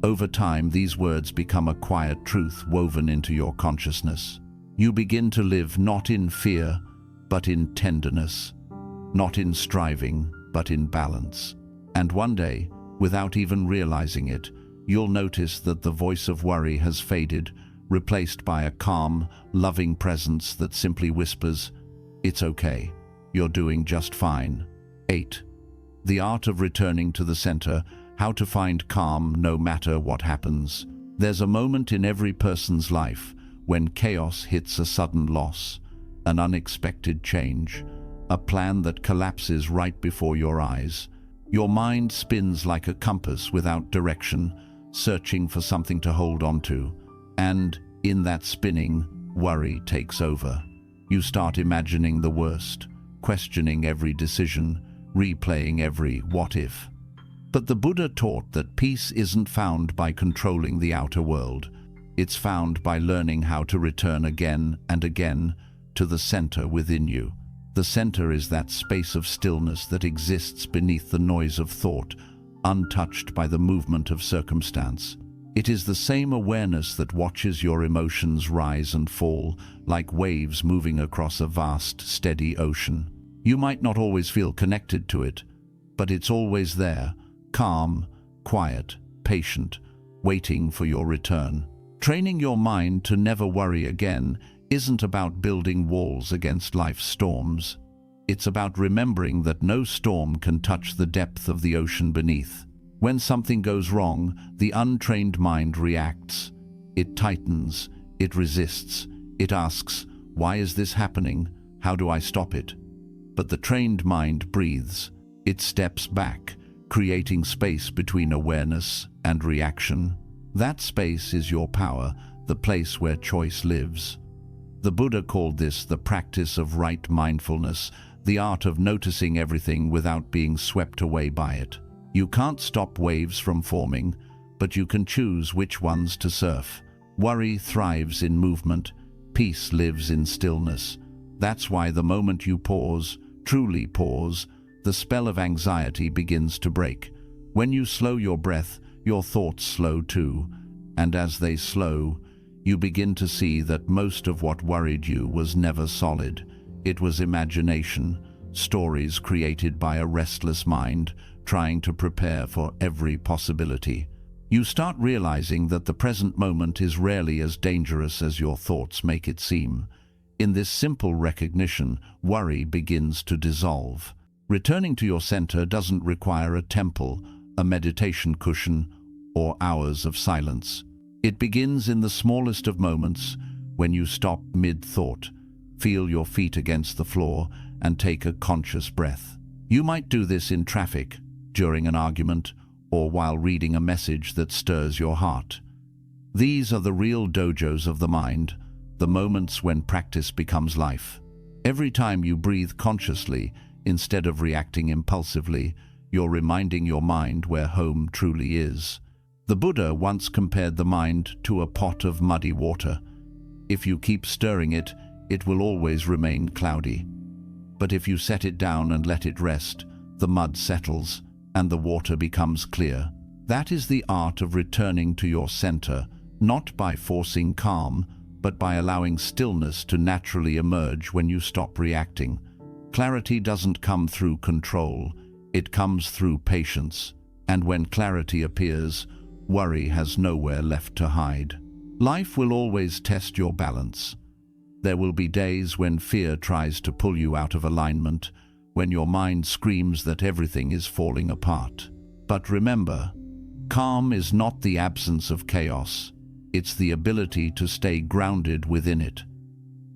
Over time, these words become a quiet truth woven into your consciousness. You begin to live not in fear, but in tenderness, not in striving, but in balance. And one day, without even realizing it, you'll notice that the voice of worry has faded, replaced by a calm, loving presence that simply whispers, "It's okay, you're doing just fine." 8. The art of returning to the center, how to find calm no matter what happens. There's a moment in every person's life when chaos hits a sudden loss, an unexpected change, a plan that collapses right before your eyes. Your mind spins like a compass without direction, searching for something to hold on to. And in that spinning, worry takes over. You start imagining the worst, questioning every decision, replaying every what if. But the Buddha taught that peace isn't found by controlling the outer world. It's found by learning how to return again and again to the center within you. The center is that space of stillness that exists beneath the noise of thought, untouched by the movement of circumstance. It is the same awareness that watches your emotions rise and fall, like waves moving across a vast, steady ocean. You might not always feel connected to it, but it's always there, calm, quiet, patient, waiting for your return. Training your mind to never worry again isn't about building walls against life's storms. It's about remembering that no storm can touch the depth of the ocean beneath. When something goes wrong, the untrained mind reacts. It tightens, it resists, it asks, "Why is this happening? How do I stop it?" But the trained mind breathes. It steps back, creating space between awareness and reaction. That space is your power, the place where choice lives. The Buddha called this the practice of right mindfulness, the art of noticing everything without being swept away by it. You can't stop waves from forming, but you can choose which ones to surf. Worry thrives in movement, peace lives in stillness. That's why the moment you pause, truly pause, the spell of anxiety begins to break. When you slow your breath, your thoughts slow too, and as they slow, you begin to see that most of what worried you was never solid. It was imagination, stories created by a restless mind, trying to prepare for every possibility. You start realizing that the present moment is rarely as dangerous as your thoughts make it seem. In this simple recognition, worry begins to dissolve. Returning to your center doesn't require a temple, a meditation cushion, or hours of silence. It begins in the smallest of moments, when you stop mid-thought, feel your feet against the floor, and take a conscious breath. You might do this in traffic, during an argument, or while reading a message that stirs your heart. These are the real dojos of the mind, the moments when practice becomes life. Every time you breathe consciously, instead of reacting impulsively, you're reminding your mind where home truly is. The Buddha once compared the mind to a pot of muddy water. If you keep stirring it, it will always remain cloudy. But if you set it down and let it rest, the mud settles and the water becomes clear. That is the art of returning to your center, not by forcing calm, but by allowing stillness to naturally emerge when you stop reacting. Clarity doesn't come through control, it comes through patience. And when clarity appears, worry has nowhere left to hide. Life will always test your balance. There will be days when fear tries to pull you out of alignment, when your mind screams that everything is falling apart. But remember, calm is not the absence of chaos. It's the ability to stay grounded within it.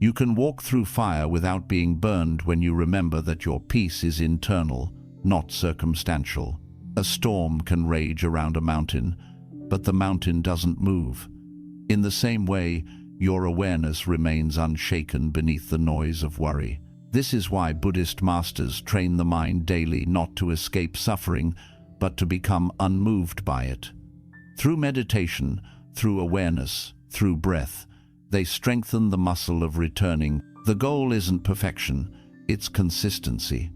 You can walk through fire without being burned when you remember that your peace is internal, not circumstantial. A storm can rage around a mountain, but the mountain doesn't move. In the same way, your awareness remains unshaken beneath the noise of worry. This is why Buddhist masters train the mind daily not to escape suffering, but to become unmoved by it. Through meditation, through awareness, through breath, they strengthen the muscle of returning. The goal isn't perfection, it's consistency.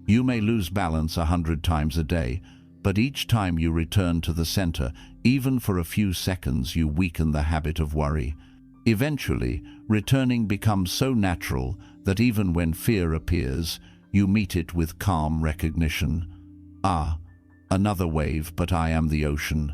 You may lose balance 100 times a day, but each time you return to the center, even for a few seconds, you weaken the habit of worry. Eventually, returning becomes so natural that even when fear appears, you meet it with calm recognition. Ah, another wave, but I am the ocean.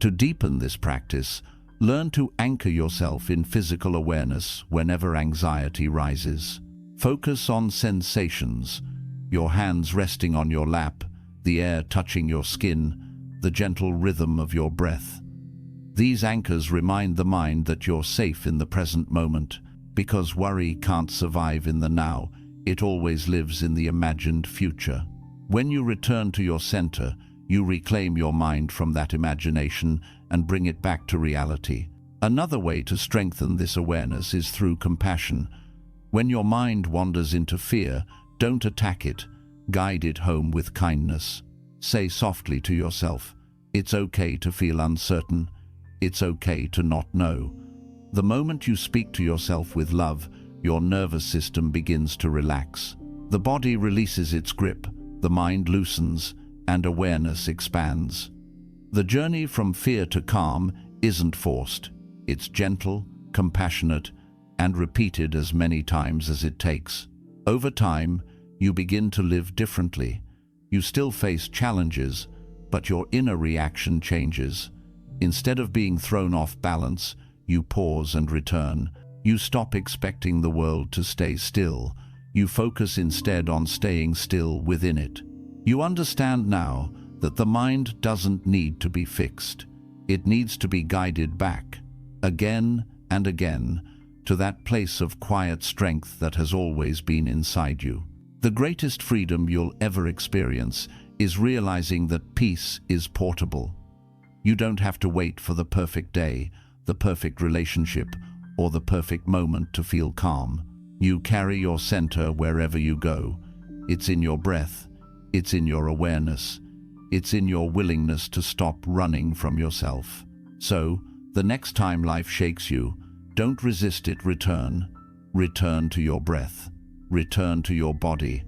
To deepen this practice, learn to anchor yourself in physical awareness whenever anxiety rises. Focus on sensations, your hands resting on your lap, the air touching your skin, the gentle rhythm of your breath. These anchors remind the mind that you're safe in the present moment, because worry can't survive in the now, it always lives in the imagined future. When you return to your center, you reclaim your mind from that imagination and bring it back to reality. Another way to strengthen this awareness is through compassion. When your mind wanders into fear, don't attack it, guide it home with kindness. Say softly to yourself, it's okay to feel uncertain. It's okay to not know. The moment you speak to yourself with love, your nervous system begins to relax. The body releases its grip, the mind loosens, and awareness expands. The journey from fear to calm isn't forced. It's gentle, compassionate, and repeated as many times as it takes. Over time, you begin to live differently. You still face challenges, but your inner reaction changes. Instead of being thrown off balance, you pause and return. You stop expecting the world to stay still. You focus instead on staying still within it. You understand now that the mind doesn't need to be fixed. It needs to be guided back, again and again, to that place of quiet strength that has always been inside you. The greatest freedom you'll ever experience is realizing that peace is portable. You don't have to wait for the perfect day, the perfect relationship, or the perfect moment to feel calm. You carry your center wherever you go. It's in your breath, it's in your awareness, it's in your willingness to stop running from yourself. So, the next time life shakes you, don't resist it, return. Return to your breath. Return to your body.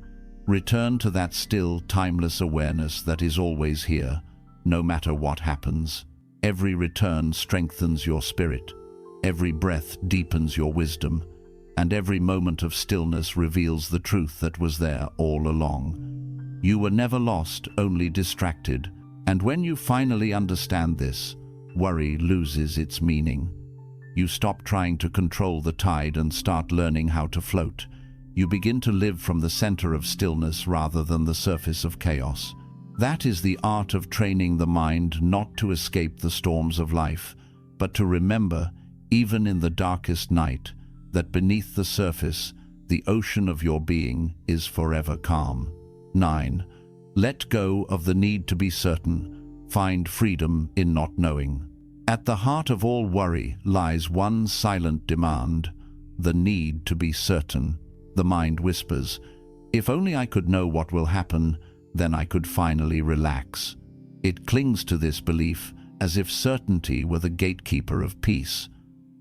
Return to that still, timeless awareness that is always here, no matter what happens. Every return strengthens your spirit. Every breath deepens your wisdom. And every moment of stillness reveals the truth that was there all along. You were never lost, only distracted. And when you finally understand this, worry loses its meaning. You stop trying to control the tide and start learning how to float. You begin to live from the center of stillness rather than the surface of chaos. That is the art of training the mind not to escape the storms of life, but to remember, even in the darkest night, that beneath the surface, the ocean of your being is forever calm. 9. Let go of the need to be certain. Find freedom in not knowing. At the heart of all worry lies one silent demand, the need to be certain. The mind whispers, "If only I could know what will happen, then I could finally relax." It clings to this belief as if certainty were the gatekeeper of peace.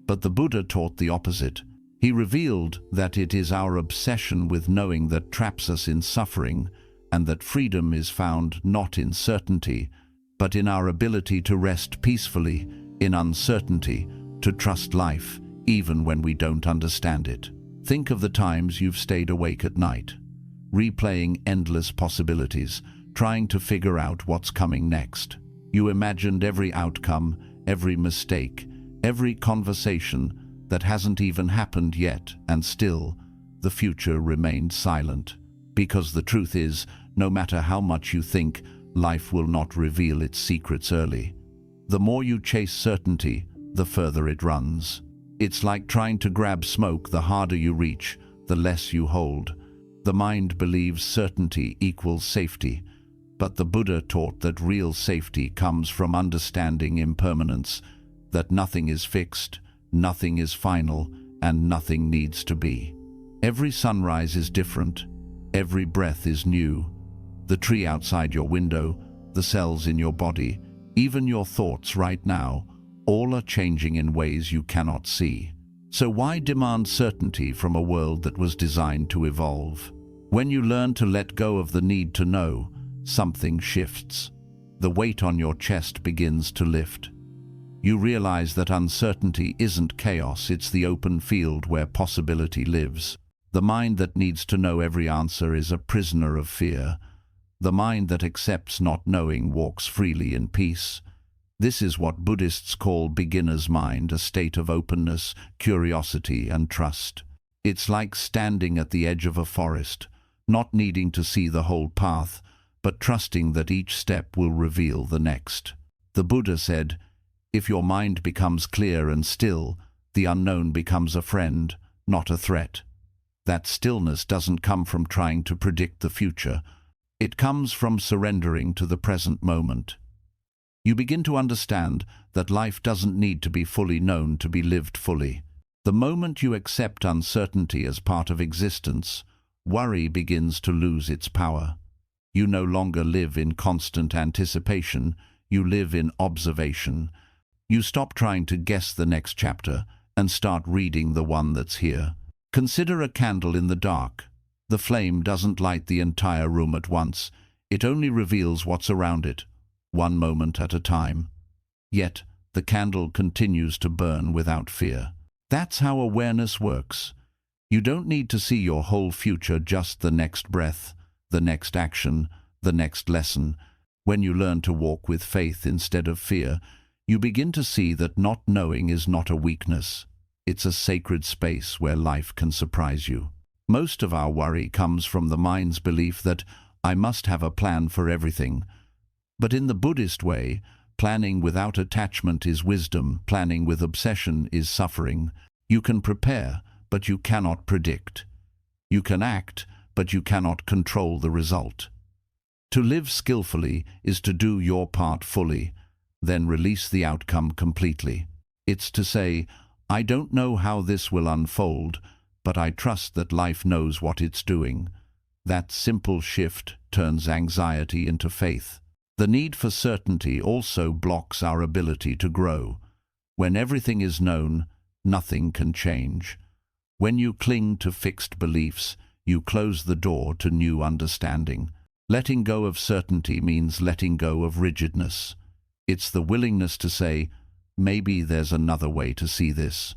But the Buddha taught the opposite. He revealed that it is our obsession with knowing that traps us in suffering, and that freedom is found not in certainty, but in our ability to rest peacefully in uncertainty, to trust life even when we don't understand it. Think of the times you've stayed awake at night, replaying endless possibilities, trying to figure out what's coming next. You imagined every outcome, every mistake, every conversation that hasn't even happened yet, and still, the future remained silent. Because the truth is, no matter how much you think, life will not reveal its secrets early. The more you chase certainty, the further it runs. It's like trying to grab smoke. The harder you reach, the less you hold. The mind believes certainty equals safety, but the Buddha taught that real safety comes from understanding impermanence, that nothing is fixed, nothing is final, and nothing needs to be. Every sunrise is different, every breath is new. The tree outside your window, the cells in your body, even your thoughts right now, all are changing in ways you cannot see. So why demand certainty from a world that was designed to evolve? When you learn to let go of the need to know, something shifts. The weight on your chest begins to lift. You realize that uncertainty isn't chaos, it's the open field where possibility lives. The mind that needs to know every answer is a prisoner of fear. The mind that accepts not knowing walks freely in peace. This is what Buddhists call beginner's mind, a state of openness, curiosity, and trust. It's like standing at the edge of a forest, not needing to see the whole path, but trusting that each step will reveal the next. The Buddha said, "If your mind becomes clear and still, the unknown becomes a friend, not a threat." That stillness doesn't come from trying to predict the future. It comes from surrendering to the present moment. You begin to understand that life doesn't need to be fully known to be lived fully. The moment you accept uncertainty as part of existence, worry begins to lose its power. You no longer live in constant anticipation, you live in observation. You stop trying to guess the next chapter and start reading the one that's here. Consider a candle in the dark. The flame doesn't light the entire room at once. It only reveals what's around it, one moment at a time. Yet, the candle continues to burn without fear. That's how awareness works. You don't need to see your whole future, just the next breath, the next action, the next lesson. When you learn to walk with faith instead of fear, you begin to see that not knowing is not a weakness. It's a sacred space where life can surprise you. Most of our worry comes from the mind's belief that I must have a plan for everything. But in the Buddhist way, planning without attachment is wisdom, planning with obsession is suffering. You can prepare, but you cannot predict. You can act, but you cannot control the result. To live skillfully is to do your part fully, then release the outcome completely. It's to say, I don't know how this will unfold, but I trust that life knows what it's doing. That simple shift turns anxiety into faith. The need for certainty also blocks our ability to grow. When everything is known, nothing can change. When you cling to fixed beliefs, you close the door to new understanding. Letting go of certainty means letting go of rigidness. It's the willingness to say, maybe there's another way to see this.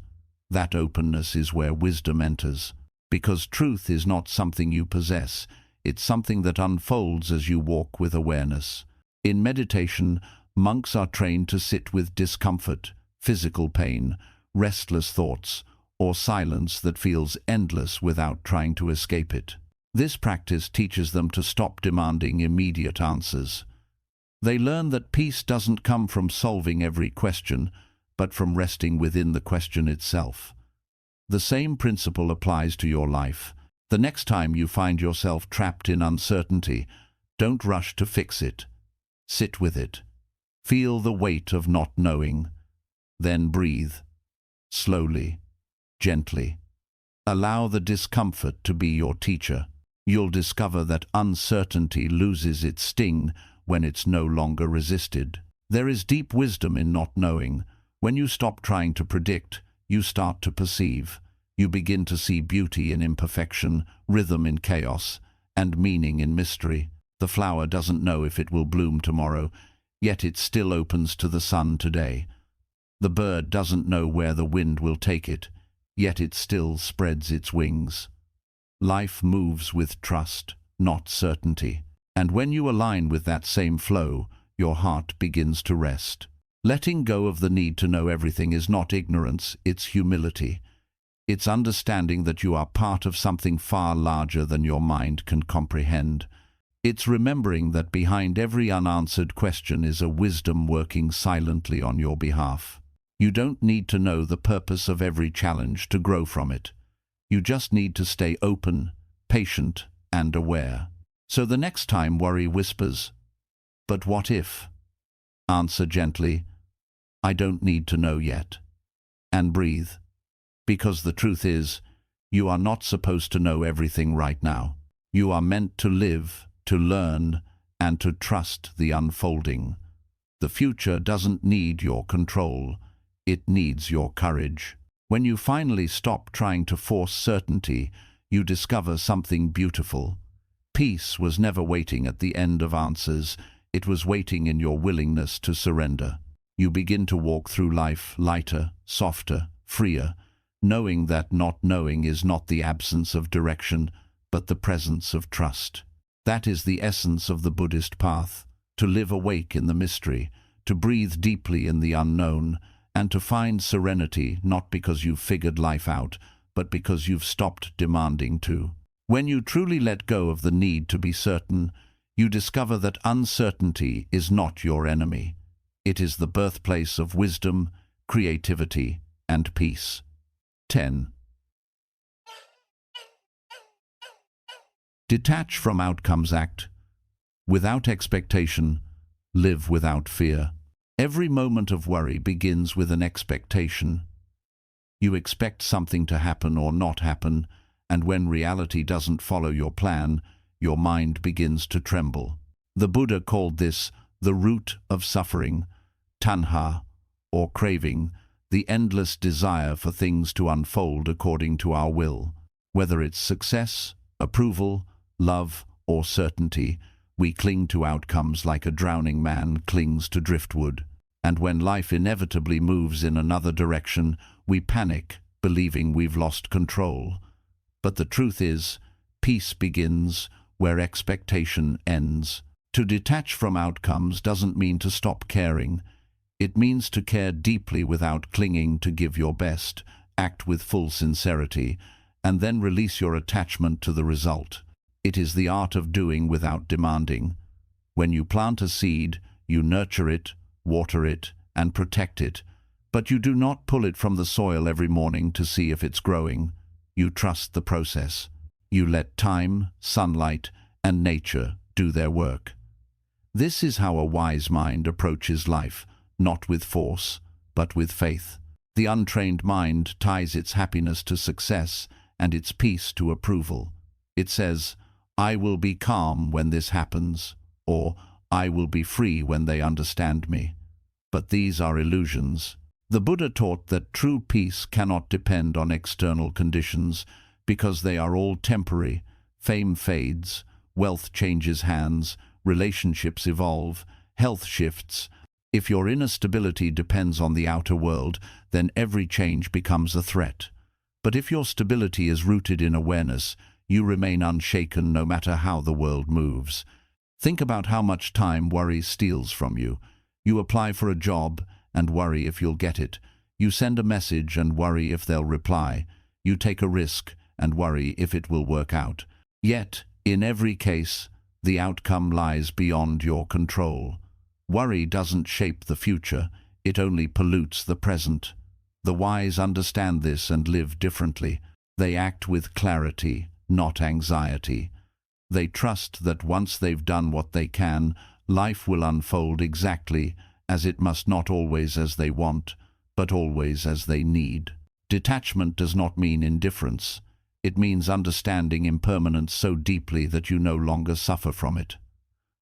That openness is where wisdom enters. Because truth is not something you possess, it's something that unfolds as you walk with awareness. In meditation, monks are trained to sit with discomfort, physical pain, restless thoughts, or silence that feels endless without trying to escape it. This practice teaches them to stop demanding immediate answers. They learn that peace doesn't come from solving every question, but from resting within the question itself. The same principle applies to your life. The next time you find yourself trapped in uncertainty, don't rush to fix it. Sit with it. Feel the weight of not knowing. Then breathe. Slowly, gently. Allow the discomfort to be your teacher. You'll discover that uncertainty loses its sting when it's no longer resisted. There is deep wisdom in not knowing. When you stop trying to predict, you start to perceive. You begin to see beauty in imperfection, rhythm in chaos, and meaning in mystery. The flower doesn't know if it will bloom tomorrow, yet it still opens to the sun today. The bird doesn't know where the wind will take it, yet it still spreads its wings. Life moves with trust, not certainty. And when you align with that same flow, your heart begins to rest. Letting go of the need to know everything is not ignorance, it's humility. It's understanding that you are part of something far larger than your mind can comprehend. It's remembering that behind every unanswered question is a wisdom working silently on your behalf. You don't need to know the purpose of every challenge to grow from it. You just need to stay open, patient, and aware. So the next time worry whispers, "But what if?" answer gently, "I don't need to know yet." And breathe. Because the truth is, you are not supposed to know everything right now. You are meant to live, to learn, and to trust the unfolding. The future doesn't need your control. It needs your courage. When you finally stop trying to force certainty, you discover something beautiful. Peace was never waiting at the end of answers. It was waiting in your willingness to surrender. You begin to walk through life lighter, softer, freer, knowing that not knowing is not the absence of direction, but the presence of trust. That is the essence of the Buddhist path, to live awake in the mystery, to breathe deeply in the unknown, and to find serenity not because you've figured life out, but because you've stopped demanding to. When you truly let go of the need to be certain, you discover that uncertainty is not your enemy. It is the birthplace of wisdom, creativity, and peace. 10. Detach from outcomes. Act without expectation, live without fear. Every moment of worry begins with an expectation. You expect something to happen or not happen, and when reality doesn't follow your plan, your mind begins to tremble. The Buddha called this the root of suffering, tanha, or craving, the endless desire for things to unfold according to our will. Whether it's success, approval, love, or certainty, we cling to outcomes like a drowning man clings to driftwood. And when life inevitably moves in another direction, we panic, believing we've lost control. But the truth is, peace begins where expectation ends. To detach from outcomes doesn't mean to stop caring. It means to care deeply without clinging, to give your best, act with full sincerity, and then release your attachment to the result. It is the art of doing without demanding. When you plant a seed, you nurture it, water it, and protect it, but you do not pull it from the soil every morning to see if it's growing. You trust the process. You let time, sunlight, and nature do their work. This is how a wise mind approaches life, not with force, but with faith. The untrained mind ties its happiness to success and its peace to approval. It says, "I will be calm when this happens," or "I will be free when they understand me." But these are illusions. The Buddha taught that true peace cannot depend on external conditions because they are all temporary. Fame fades, wealth changes hands, relationships evolve, health shifts. If your inner stability depends on the outer world, then every change becomes a threat. But if your stability is rooted in awareness, you remain unshaken no matter how the world moves. Think about how much time worry steals from you. You apply for a job and worry if you'll get it. You send a message and worry if they'll reply. You take a risk and worry if it will work out. Yet, In every case, the outcome lies beyond your control. Worry doesn't shape the future, it only pollutes the present. The wise understand this and live differently. They act with clarity, not anxiety. They trust that once they've done what they can, life will unfold exactly as it must, not always as they want, but always as they need. Detachment does not mean indifference. It means understanding impermanence so deeply that you no longer suffer from it.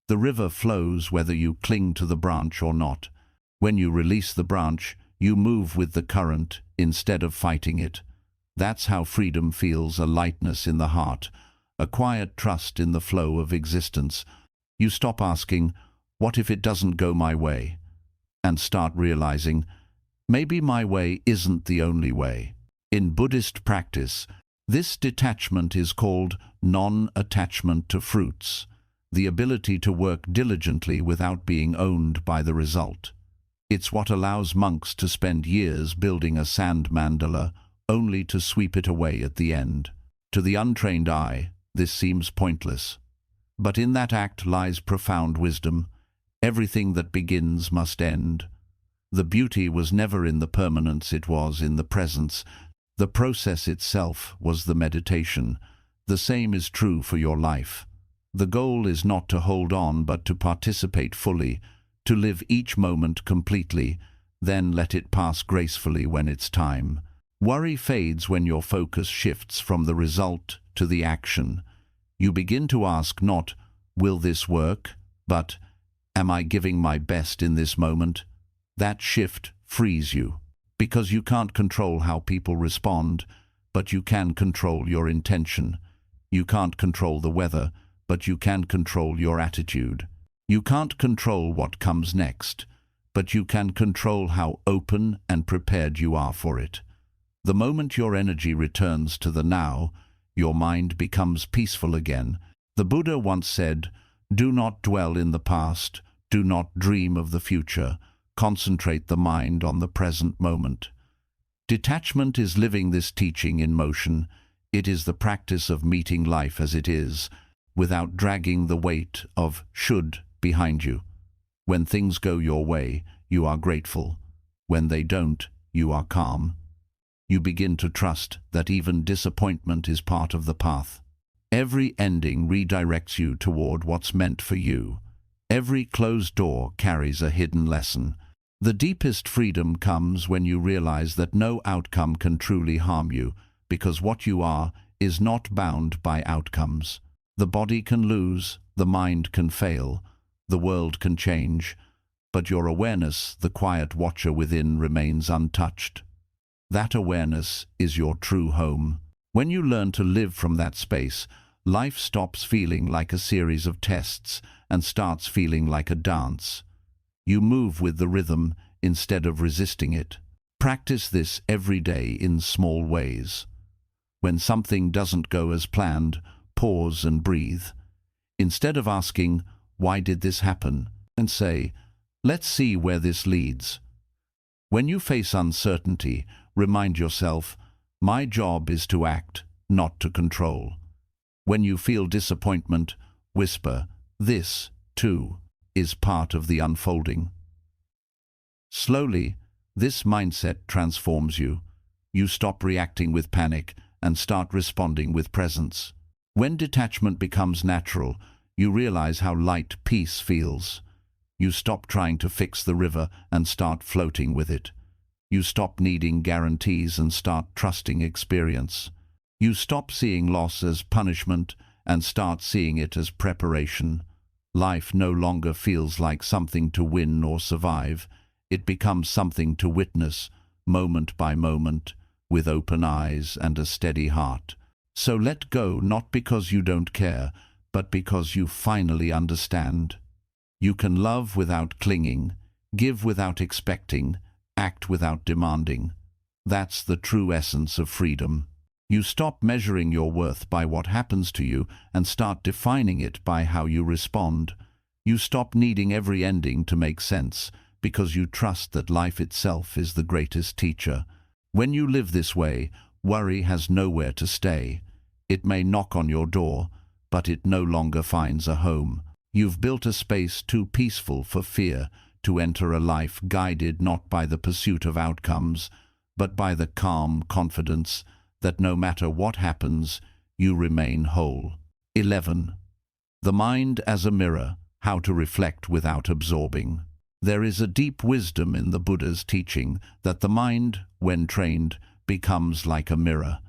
The river flows whether you cling to the branch or not. When you release the branch, you move with the current instead of fighting it. That's how freedom feels, a lightness in the heart, a quiet trust in the flow of existence. You stop asking, "What if it doesn't go my way?" and start realizing, maybe my way isn't the only way. In Buddhist practice, this detachment is called non-attachment to fruits, the ability to work diligently without being owned by the result. It's what allows monks to spend years building a sand mandala, only to sweep it away at the end. To the untrained eye, this seems pointless. But in that act lies profound wisdom. Everything that begins must end. The beauty was never in the permanence, it was in the presence. The process itself was the meditation. The same is true for your life. The goal is not to hold on, but to participate fully, to live each moment completely, then let it pass gracefully when it's time. Worry fades when your focus shifts from the result to the action. You begin to ask not, "Will this work?" but, "Am I giving my best in this moment?" That shift frees you, because you can't control how people respond, but you can control your intention. You can't control the weather, but you can control your attitude. You can't control what comes next, but you can control how open and prepared you are for it. The moment your energy returns to the now, your mind becomes peaceful again. The Buddha once said, "Do not dwell in the past, do not dream of the future, concentrate the mind on the present moment." Detachment is living this teaching in motion. It is the practice of meeting life as it is, without dragging the weight of should behind you. When things go your way, you are grateful. When they don't, you are calm. You begin to trust that even disappointment is part of the path. Every ending redirects you toward what's meant for you. Every closed door carries a hidden lesson. The deepest freedom comes when you realize that no outcome can truly harm you, because what you are is not bound by outcomes. The body can lose, the mind can fail, the world can change, but your awareness, the quiet watcher within, remains untouched. That awareness is your true home. When you learn to live from that space, life stops feeling like a series of tests and starts feeling like a dance. You move with the rhythm instead of resisting it. Practice this every day in small ways. When something doesn't go as planned, pause and breathe. Instead of asking, "Why did this happen?" and say, "Let's see where this leads." When you face uncertainty, remind yourself, "My job is to act, not to control." When you feel disappointment, whisper, "This, too, is part of the unfolding." Slowly, this mindset transforms you. You stop reacting with panic and start responding with presence. When detachment becomes natural, you realize how light peace feels. You stop trying to fix the river and start floating with it. You stop needing guarantees and start trusting experience. You stop seeing loss as punishment and start seeing it as preparation. Life no longer feels like something to win or survive. It becomes something to witness, moment by moment, with open eyes and a steady heart. So let go, not because you don't care, but because you finally understand. You can love without clinging, give without expecting, act without demanding. That's the true essence of freedom. You stop measuring your worth by what happens to you and start defining it by how you respond. You stop needing every ending to make sense because you trust that life itself is the greatest teacher. When you live this way, worry has nowhere to stay. It may knock on your door, but it no longer finds a home. You've built a space too peaceful for fear to enter a life guided not by the pursuit of outcomes, but by the calm confidence that no matter what happens, you remain whole. 11. The mind as a mirror, how to reflect without absorbing. There is a deep wisdom in the Buddha's teaching that the mind, when trained, becomes like a mirror.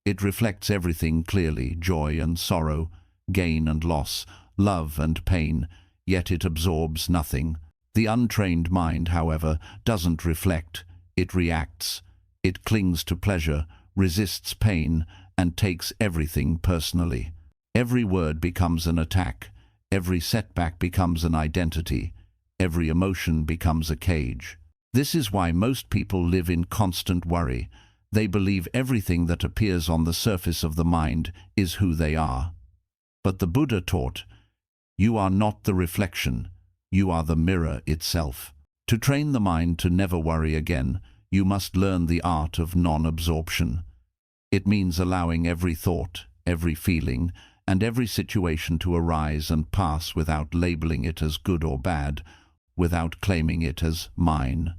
It reflects everything clearly, joy and sorrow, gain and loss, love and pain, yet it absorbs nothing. The untrained mind, however, doesn't reflect, it reacts. It clings to pleasure, resists pain, and takes everything personally. Every word becomes an attack, every setback becomes an identity, every emotion becomes a cage. This is why most people live in constant worry. They believe everything that appears on the surface of the mind is who they are. But the Buddha taught, you are not the reflection, you are the mirror itself. To train the mind to never worry again, you must learn the art of non-absorption. It means allowing every thought, every feeling, and every situation to arise and pass without labeling it as good or bad, without claiming it as mine.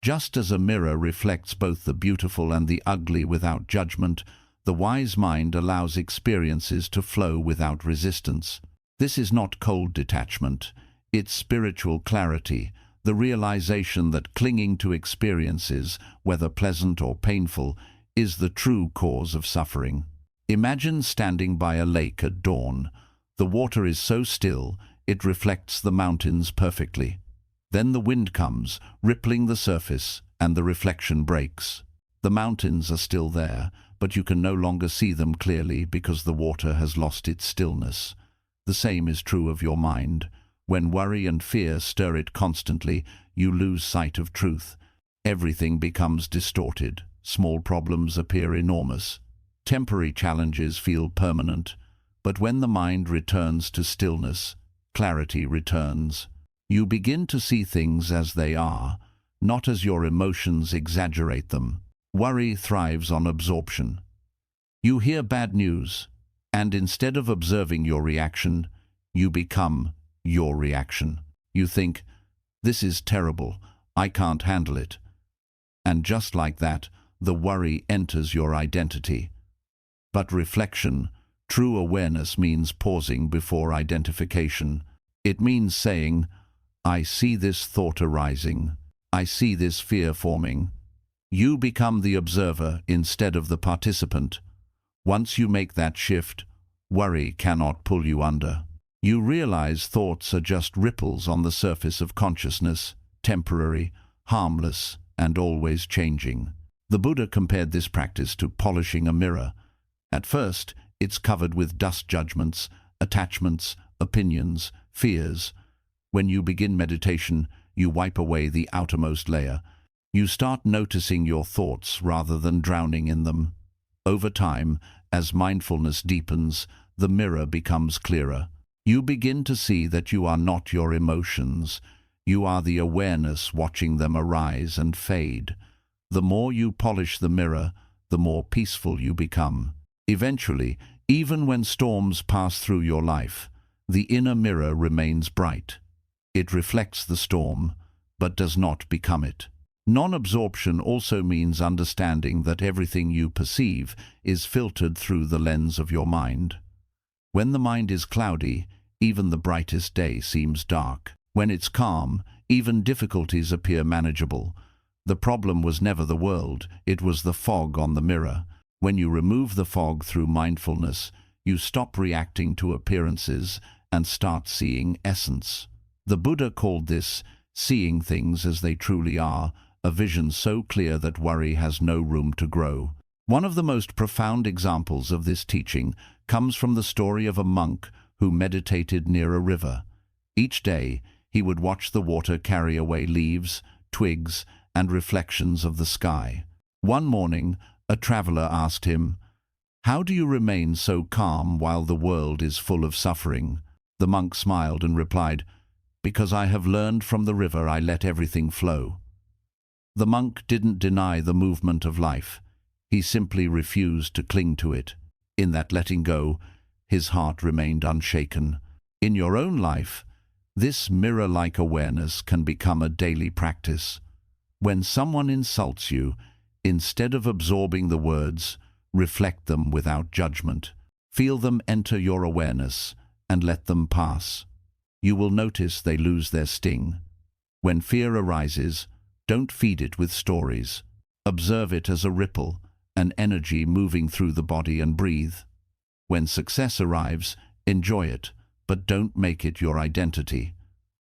Just as a mirror reflects both the beautiful and the ugly without judgment, the wise mind allows experiences to flow without resistance. This is not cold detachment, it's spiritual clarity, the realization that clinging to experiences, whether pleasant or painful, is the true cause of suffering. Imagine standing by a lake at dawn. The water is so still, it reflects the mountains perfectly. Then the wind comes, rippling the surface, and the reflection breaks. The mountains are still there, but you can no longer see them clearly because the water has lost its stillness. The same is true of your mind. When worry and fear stir it constantly, you lose sight of truth. Everything becomes distorted. Small problems appear enormous. Temporary challenges feel permanent. But when the mind returns to stillness, clarity returns. You begin to see things as they are, not as your emotions exaggerate them. Worry thrives on absorption. You hear bad news, and instead of observing your reaction, you become your reaction. You think, this is terrible, I can't handle it. And just like that, the worry enters your identity. But reflection, true awareness, means pausing before identification. It means saying, I see this thought arising. I see this fear forming. You become the observer instead of the participant. Once you make that shift, worry cannot pull you under. You realize thoughts are just ripples on the surface of consciousness, temporary, harmless, and always changing. The Buddha compared this practice to polishing a mirror. At first, it's covered with dust judgments, attachments, opinions, fears. When you begin meditation, you wipe away the outermost layer. You start noticing your thoughts rather than drowning in them. Over time, as mindfulness deepens, the mirror becomes clearer. You begin to see that you are not your emotions. You are the awareness watching them arise and fade. The more you polish the mirror, the more peaceful you become. Eventually, even when storms pass through your life, the inner mirror remains bright. It reflects the storm, but does not become it. Non-absorption also means understanding that everything you perceive is filtered through the lens of your mind. When the mind is cloudy, even the brightest day seems dark. When it's calm, even difficulties appear manageable. The problem was never the world, it was the fog on the mirror. When you remove the fog through mindfulness, you stop reacting to appearances and start seeing essence. The Buddha called this seeing things as they truly are, a vision so clear that worry has no room to grow. One of the most profound examples of this teaching comes from the story of a monk who meditated near a river. Each day, he would watch the water carry away leaves, twigs, and reflections of the sky. One morning, a traveler asked him, "How do you remain so calm while the world is full of suffering?" The monk smiled and replied, "Because I have learned from the river, I let everything flow." The monk didn't deny the movement of life. He simply refused to cling to it. In that letting go, his heart remained unshaken. In your own life, this mirror-like awareness can become a daily practice. When someone insults you, instead of absorbing the words, reflect them without judgment. Feel them enter your awareness and let them pass. You will notice they lose their sting. When fear arises, don't feed it with stories. Observe it as a ripple, an energy moving through the body, and breathe. When success arrives, enjoy it, but don't make it your identity.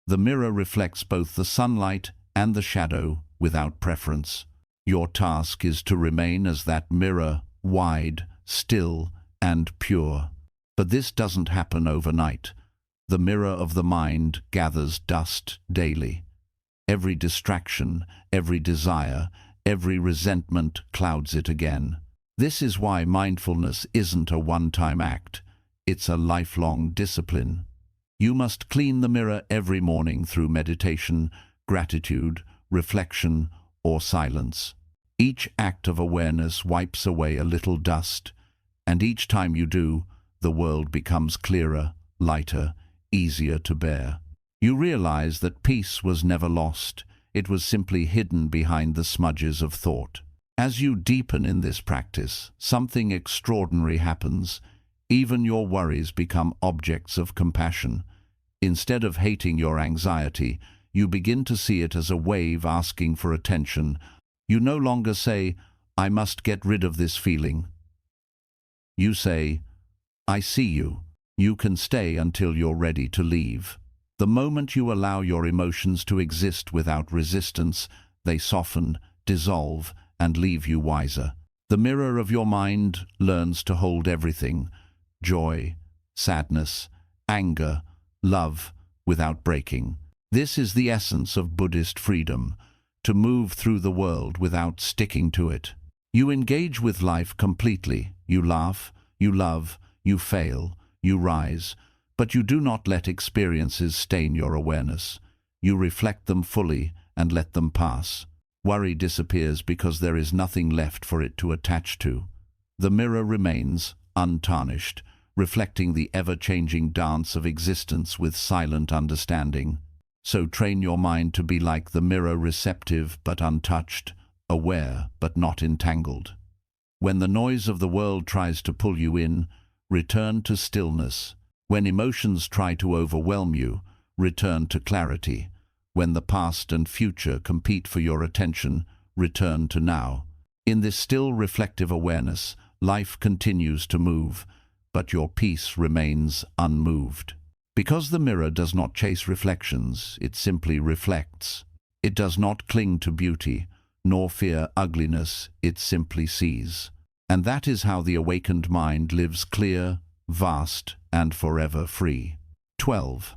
The mirror reflects both the sunlight and the shadow without preference. Your task is to remain as that mirror, wide, still, and pure. But this doesn't happen overnight. The mirror of the mind gathers dust daily. Every distraction, every desire, every resentment clouds it again. This is why mindfulness isn't a one-time act. It's a lifelong discipline. You must clean the mirror every morning through meditation, gratitude, reflection, or silence. Each act of awareness wipes away a little dust, and each time you do, the world becomes clearer, lighter, easier to bear. You realize that peace was never lost. It was simply hidden behind the smudges of thought. As you deepen in this practice, something extraordinary happens. Even your worries become objects of compassion. Instead of hating your anxiety, you begin to see it as a wave asking for attention. You no longer say, "I must get rid of this feeling." You say, "I see you. You can stay until you're ready to leave." The moment you allow your emotions to exist without resistance, they soften, dissolve, and leave you wiser. The mirror of your mind learns to hold everything: joy, sadness, anger, love, without breaking. This is the essence of Buddhist freedom, to move through the world without sticking to it. You engage with life completely. You laugh, you love, you fail, you rise, but you do not let experiences stain your awareness. You reflect them fully and let them pass. Worry disappears because there is nothing left for it to attach to. The mirror remains untarnished, reflecting the ever-changing dance of existence with silent understanding. So train your mind to be like the mirror, receptive but untouched, aware but not entangled. When the noise of the world tries to pull you in, return to stillness. When emotions try to overwhelm you, return to clarity. When the past and future compete for your attention, return to now. In this still, reflective awareness, life continues to move, but your peace remains unmoved. Because the mirror does not chase reflections, it simply reflects. It does not cling to beauty, nor fear ugliness, it simply sees. And that is how the awakened mind lives, clear, vast, and forever free. 12.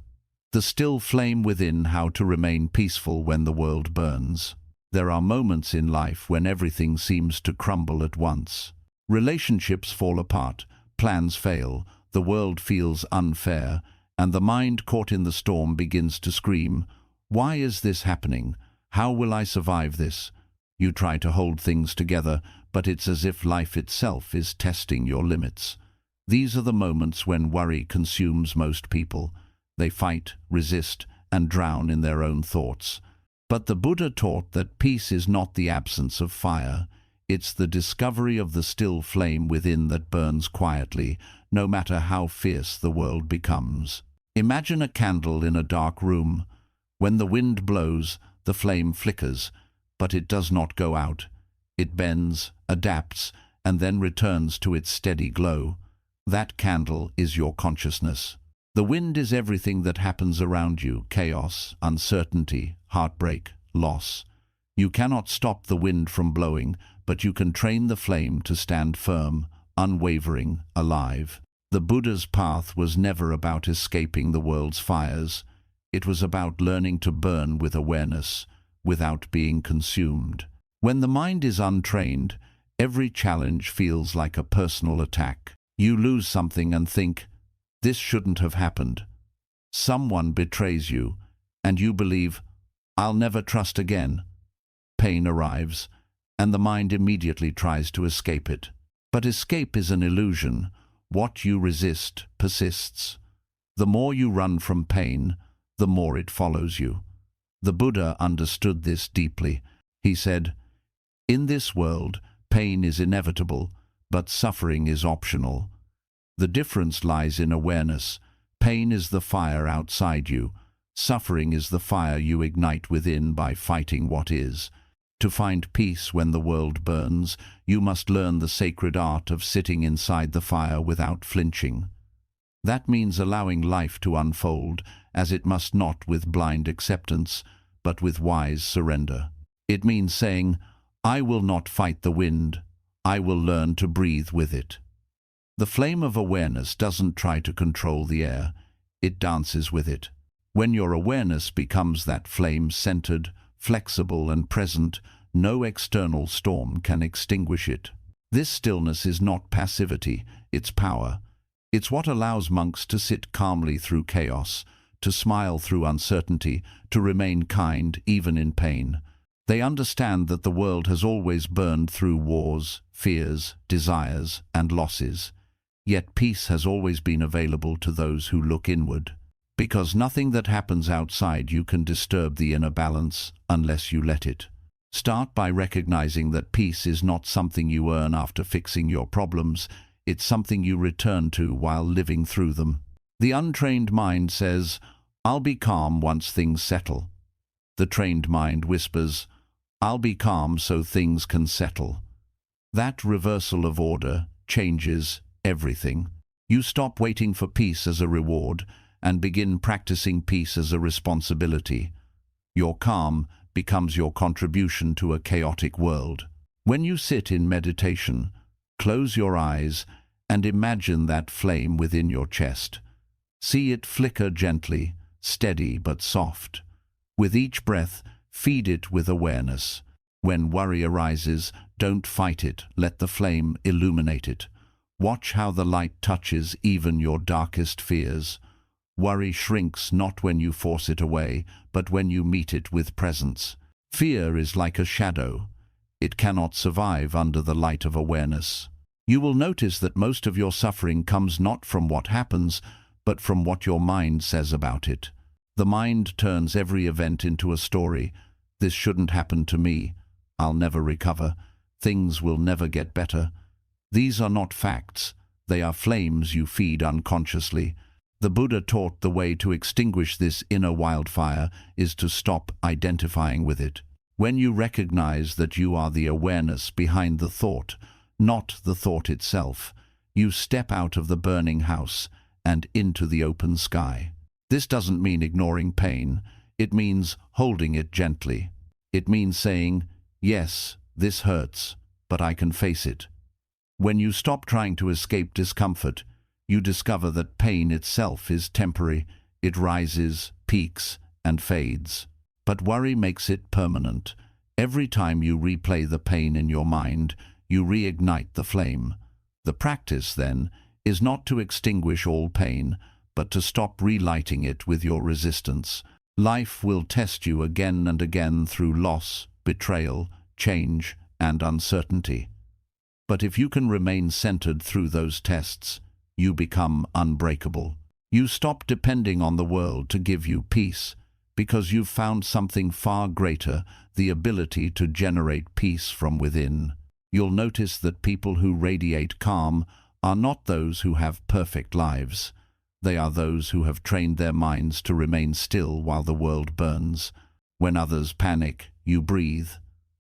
The still flame within: how to remain peaceful when the world burns. There are moments in life when everything seems to crumble at once. Relationships fall apart, plans fail, the world feels unfair, and the mind, caught in the storm, begins to scream, "Why is this happening? How will I survive this?" You try to hold things together, but it's as if life itself is testing your limits. These are the moments when worry consumes most people. They fight, resist, and drown in their own thoughts. But the Buddha taught that peace is not the absence of fire. It's the discovery of the still flame within that burns quietly, no matter how fierce the world becomes. Imagine a candle in a dark room. When the wind blows, the flame flickers, but it does not go out. It bends, adapts, and then returns to its steady glow. That candle is your consciousness. The wind is everything that happens around you: chaos, uncertainty, heartbreak, loss. You cannot stop the wind from blowing, but you can train the flame to stand firm, unwavering, alive. The Buddha's path was never about escaping the world's fires. It was about learning to burn with awareness, without being consumed. When the mind is untrained, every challenge feels like a personal attack. You lose something and think, "This shouldn't have happened." Someone betrays you, and you believe, "I'll never trust again." Pain arrives, and the mind immediately tries to escape it. But escape is an illusion. what you resist persists. The more you run from pain, the more it follows you. The Buddha understood this deeply. He said, "In this world, pain is inevitable, but suffering is optional." The difference lies in awareness. Pain is the fire outside you. Suffering is the fire you ignite within by fighting what is. To find peace when the world burns, you must learn the sacred art of sitting inside the fire without flinching. That means allowing life to unfold, as it must not with blind acceptance, but with wise surrender. It means saying, "I will not fight the wind, I will learn to breathe with it." The flame of awareness doesn't try to control the air, it dances with it. When your awareness becomes that flame, centered, flexible and present, no external storm can extinguish it. This stillness is not passivity, it's power. It's what allows monks to sit calmly through chaos, to smile through uncertainty, to remain kind even in pain. They understand that the world has always burned through wars, fears, desires, and losses. Yet peace has always been available to those who look inward. Because nothing that happens outside you can disturb the inner balance unless you let it. Start by recognizing that peace is not something you earn after fixing your problems, it's something you return to while living through them. The untrained mind says, "I'll be calm once things settle." The trained mind whispers, "I'll be calm so things can settle." That reversal of order changes everything. You stop waiting for peace as a reward and begin practicing peace as a responsibility. Your calm becomes your contribution to a chaotic world. When you sit in meditation, close your eyes and imagine that flame within your chest. See it flicker gently, steady but soft. With each breath, feed it with awareness. When worry arises, don't fight it, let the flame illuminate it. Watch how the light touches even your darkest fears. Worry shrinks not when you force it away, but when you meet it with presence. Fear is like a shadow. It cannot survive under the light of awareness. You will notice that most of your suffering comes not from what happens, but from what your mind says about it. The mind turns every event into a story. This shouldn't happen to me. I'll never recover. Things will never get better. These are not facts. They are flames you feed unconsciously. The Buddha taught the way to extinguish this inner wildfire is to stop identifying with it. When you recognize that you are the awareness behind the thought, not the thought itself, you step out of the burning house and into the open sky. This doesn't mean ignoring pain. It means holding it gently. It means saying, "Yes, this hurts, but I can face it." When you stop trying to escape discomfort, you discover that pain itself is temporary. It rises, peaks, and fades. But worry makes it permanent. Every time you replay the pain in your mind, you reignite the flame. The practice, then, is not to extinguish all pain, but to stop relighting it with your resistance. Life will test you again and again through loss, betrayal, change, and uncertainty. But if you can remain centered through those tests, you become unbreakable. You stop depending on the world to give you peace, because you've found something far greater, the ability to generate peace from within. You'll notice that people who radiate calm are not those who have perfect lives. They are those who have trained their minds to remain still while the world burns. When others panic, you breathe.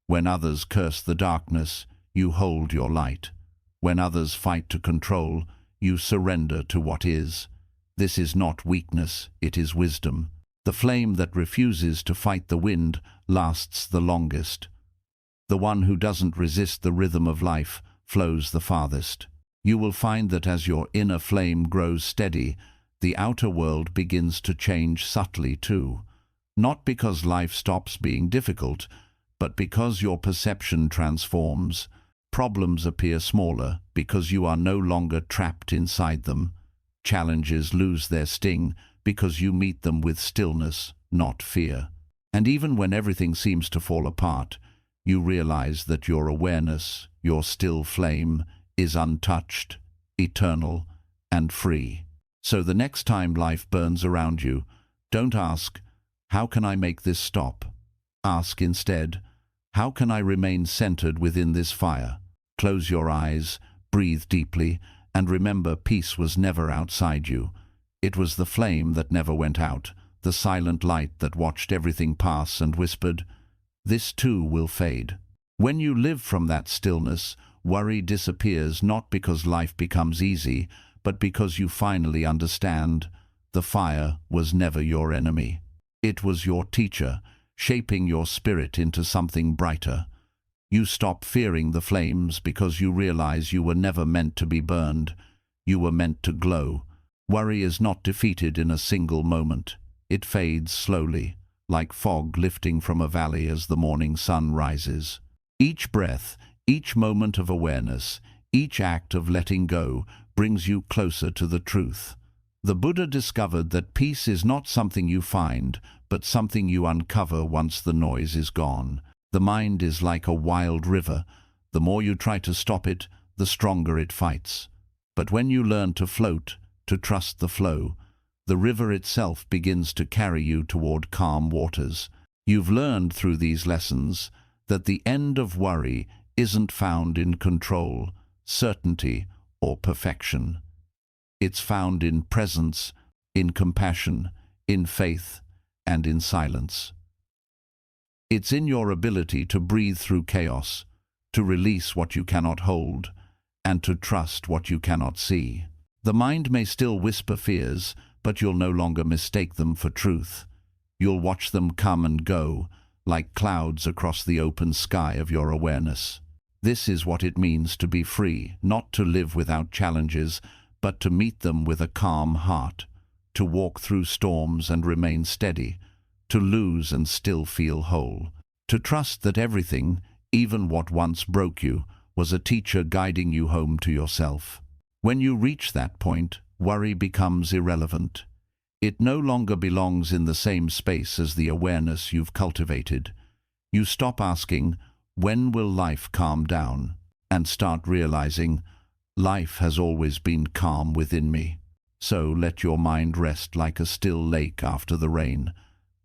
When others curse the darkness, you hold your light. When others fight to control, you surrender to what is. This is not weakness, it is wisdom. The flame that refuses to fight the wind lasts the longest. The one who doesn't resist the rhythm of life flows the farthest. You will find that as your inner flame grows steady, the outer world begins to change subtly too. Not because life stops being difficult, but because your perception transforms. Problems appear smaller because you are no longer trapped inside them. Challenges lose their sting because you meet them with stillness, not fear. And even when everything seems to fall apart, you realize that your awareness, your still flame, is untouched, eternal, and free. So the next time life burns around you, don't ask, "How can I make this stop?" Ask instead, "How can I remain centered within this fire?" Close your eyes, breathe deeply, and remember peace was never outside you. It was the flame that never went out, the silent light that watched everything pass and whispered, "This too will fade." When you live from that stillness, worry disappears not because life becomes easy, but because you finally understand the fire was never your enemy. It was your teacher, shaping your spirit into something brighter. You stop fearing the flames because you realize you were never meant to be burned. You were meant to glow. Worry is not defeated in a single moment. It fades slowly, like fog lifting from a valley as the morning sun rises. Each breath, each moment of awareness, each act of letting go brings you closer to the truth. The Buddha discovered that peace is not something you find, but something you uncover once the noise is gone. The mind is like a wild river. The more you try to stop it, the stronger it fights. But when you learn to float, to trust the flow, the river itself begins to carry you toward calm waters. You've learned through these lessons that the end of worry isn't found in control, certainty, or perfection. It's found in presence, in compassion, in faith, and in silence. It's in your ability to breathe through chaos, to release what you cannot hold, and to trust what you cannot see. The mind may still whisper fears, but you'll no longer mistake them for truth. You'll watch them come and go, like clouds across the open sky of your awareness. This is what it means to be free, not to live without challenges, but to meet them with a calm heart, to walk through storms and remain steady, to lose and still feel whole, to trust that everything, even what once broke you, was a teacher guiding you home to yourself. When you reach that point, worry becomes irrelevant. It no longer belongs in the same space as the awareness you've cultivated. You stop asking, "When will life calm down?" and start realizing, "Life has always been calm within me." So let your mind rest like a still lake after the rain.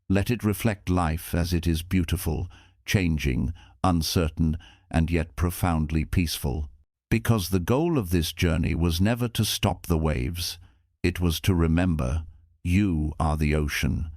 Let it reflect life as it is beautiful, changing, uncertain, and yet profoundly peaceful. Because the goal of this journey was never to stop the waves. It was to remember, you are the ocean,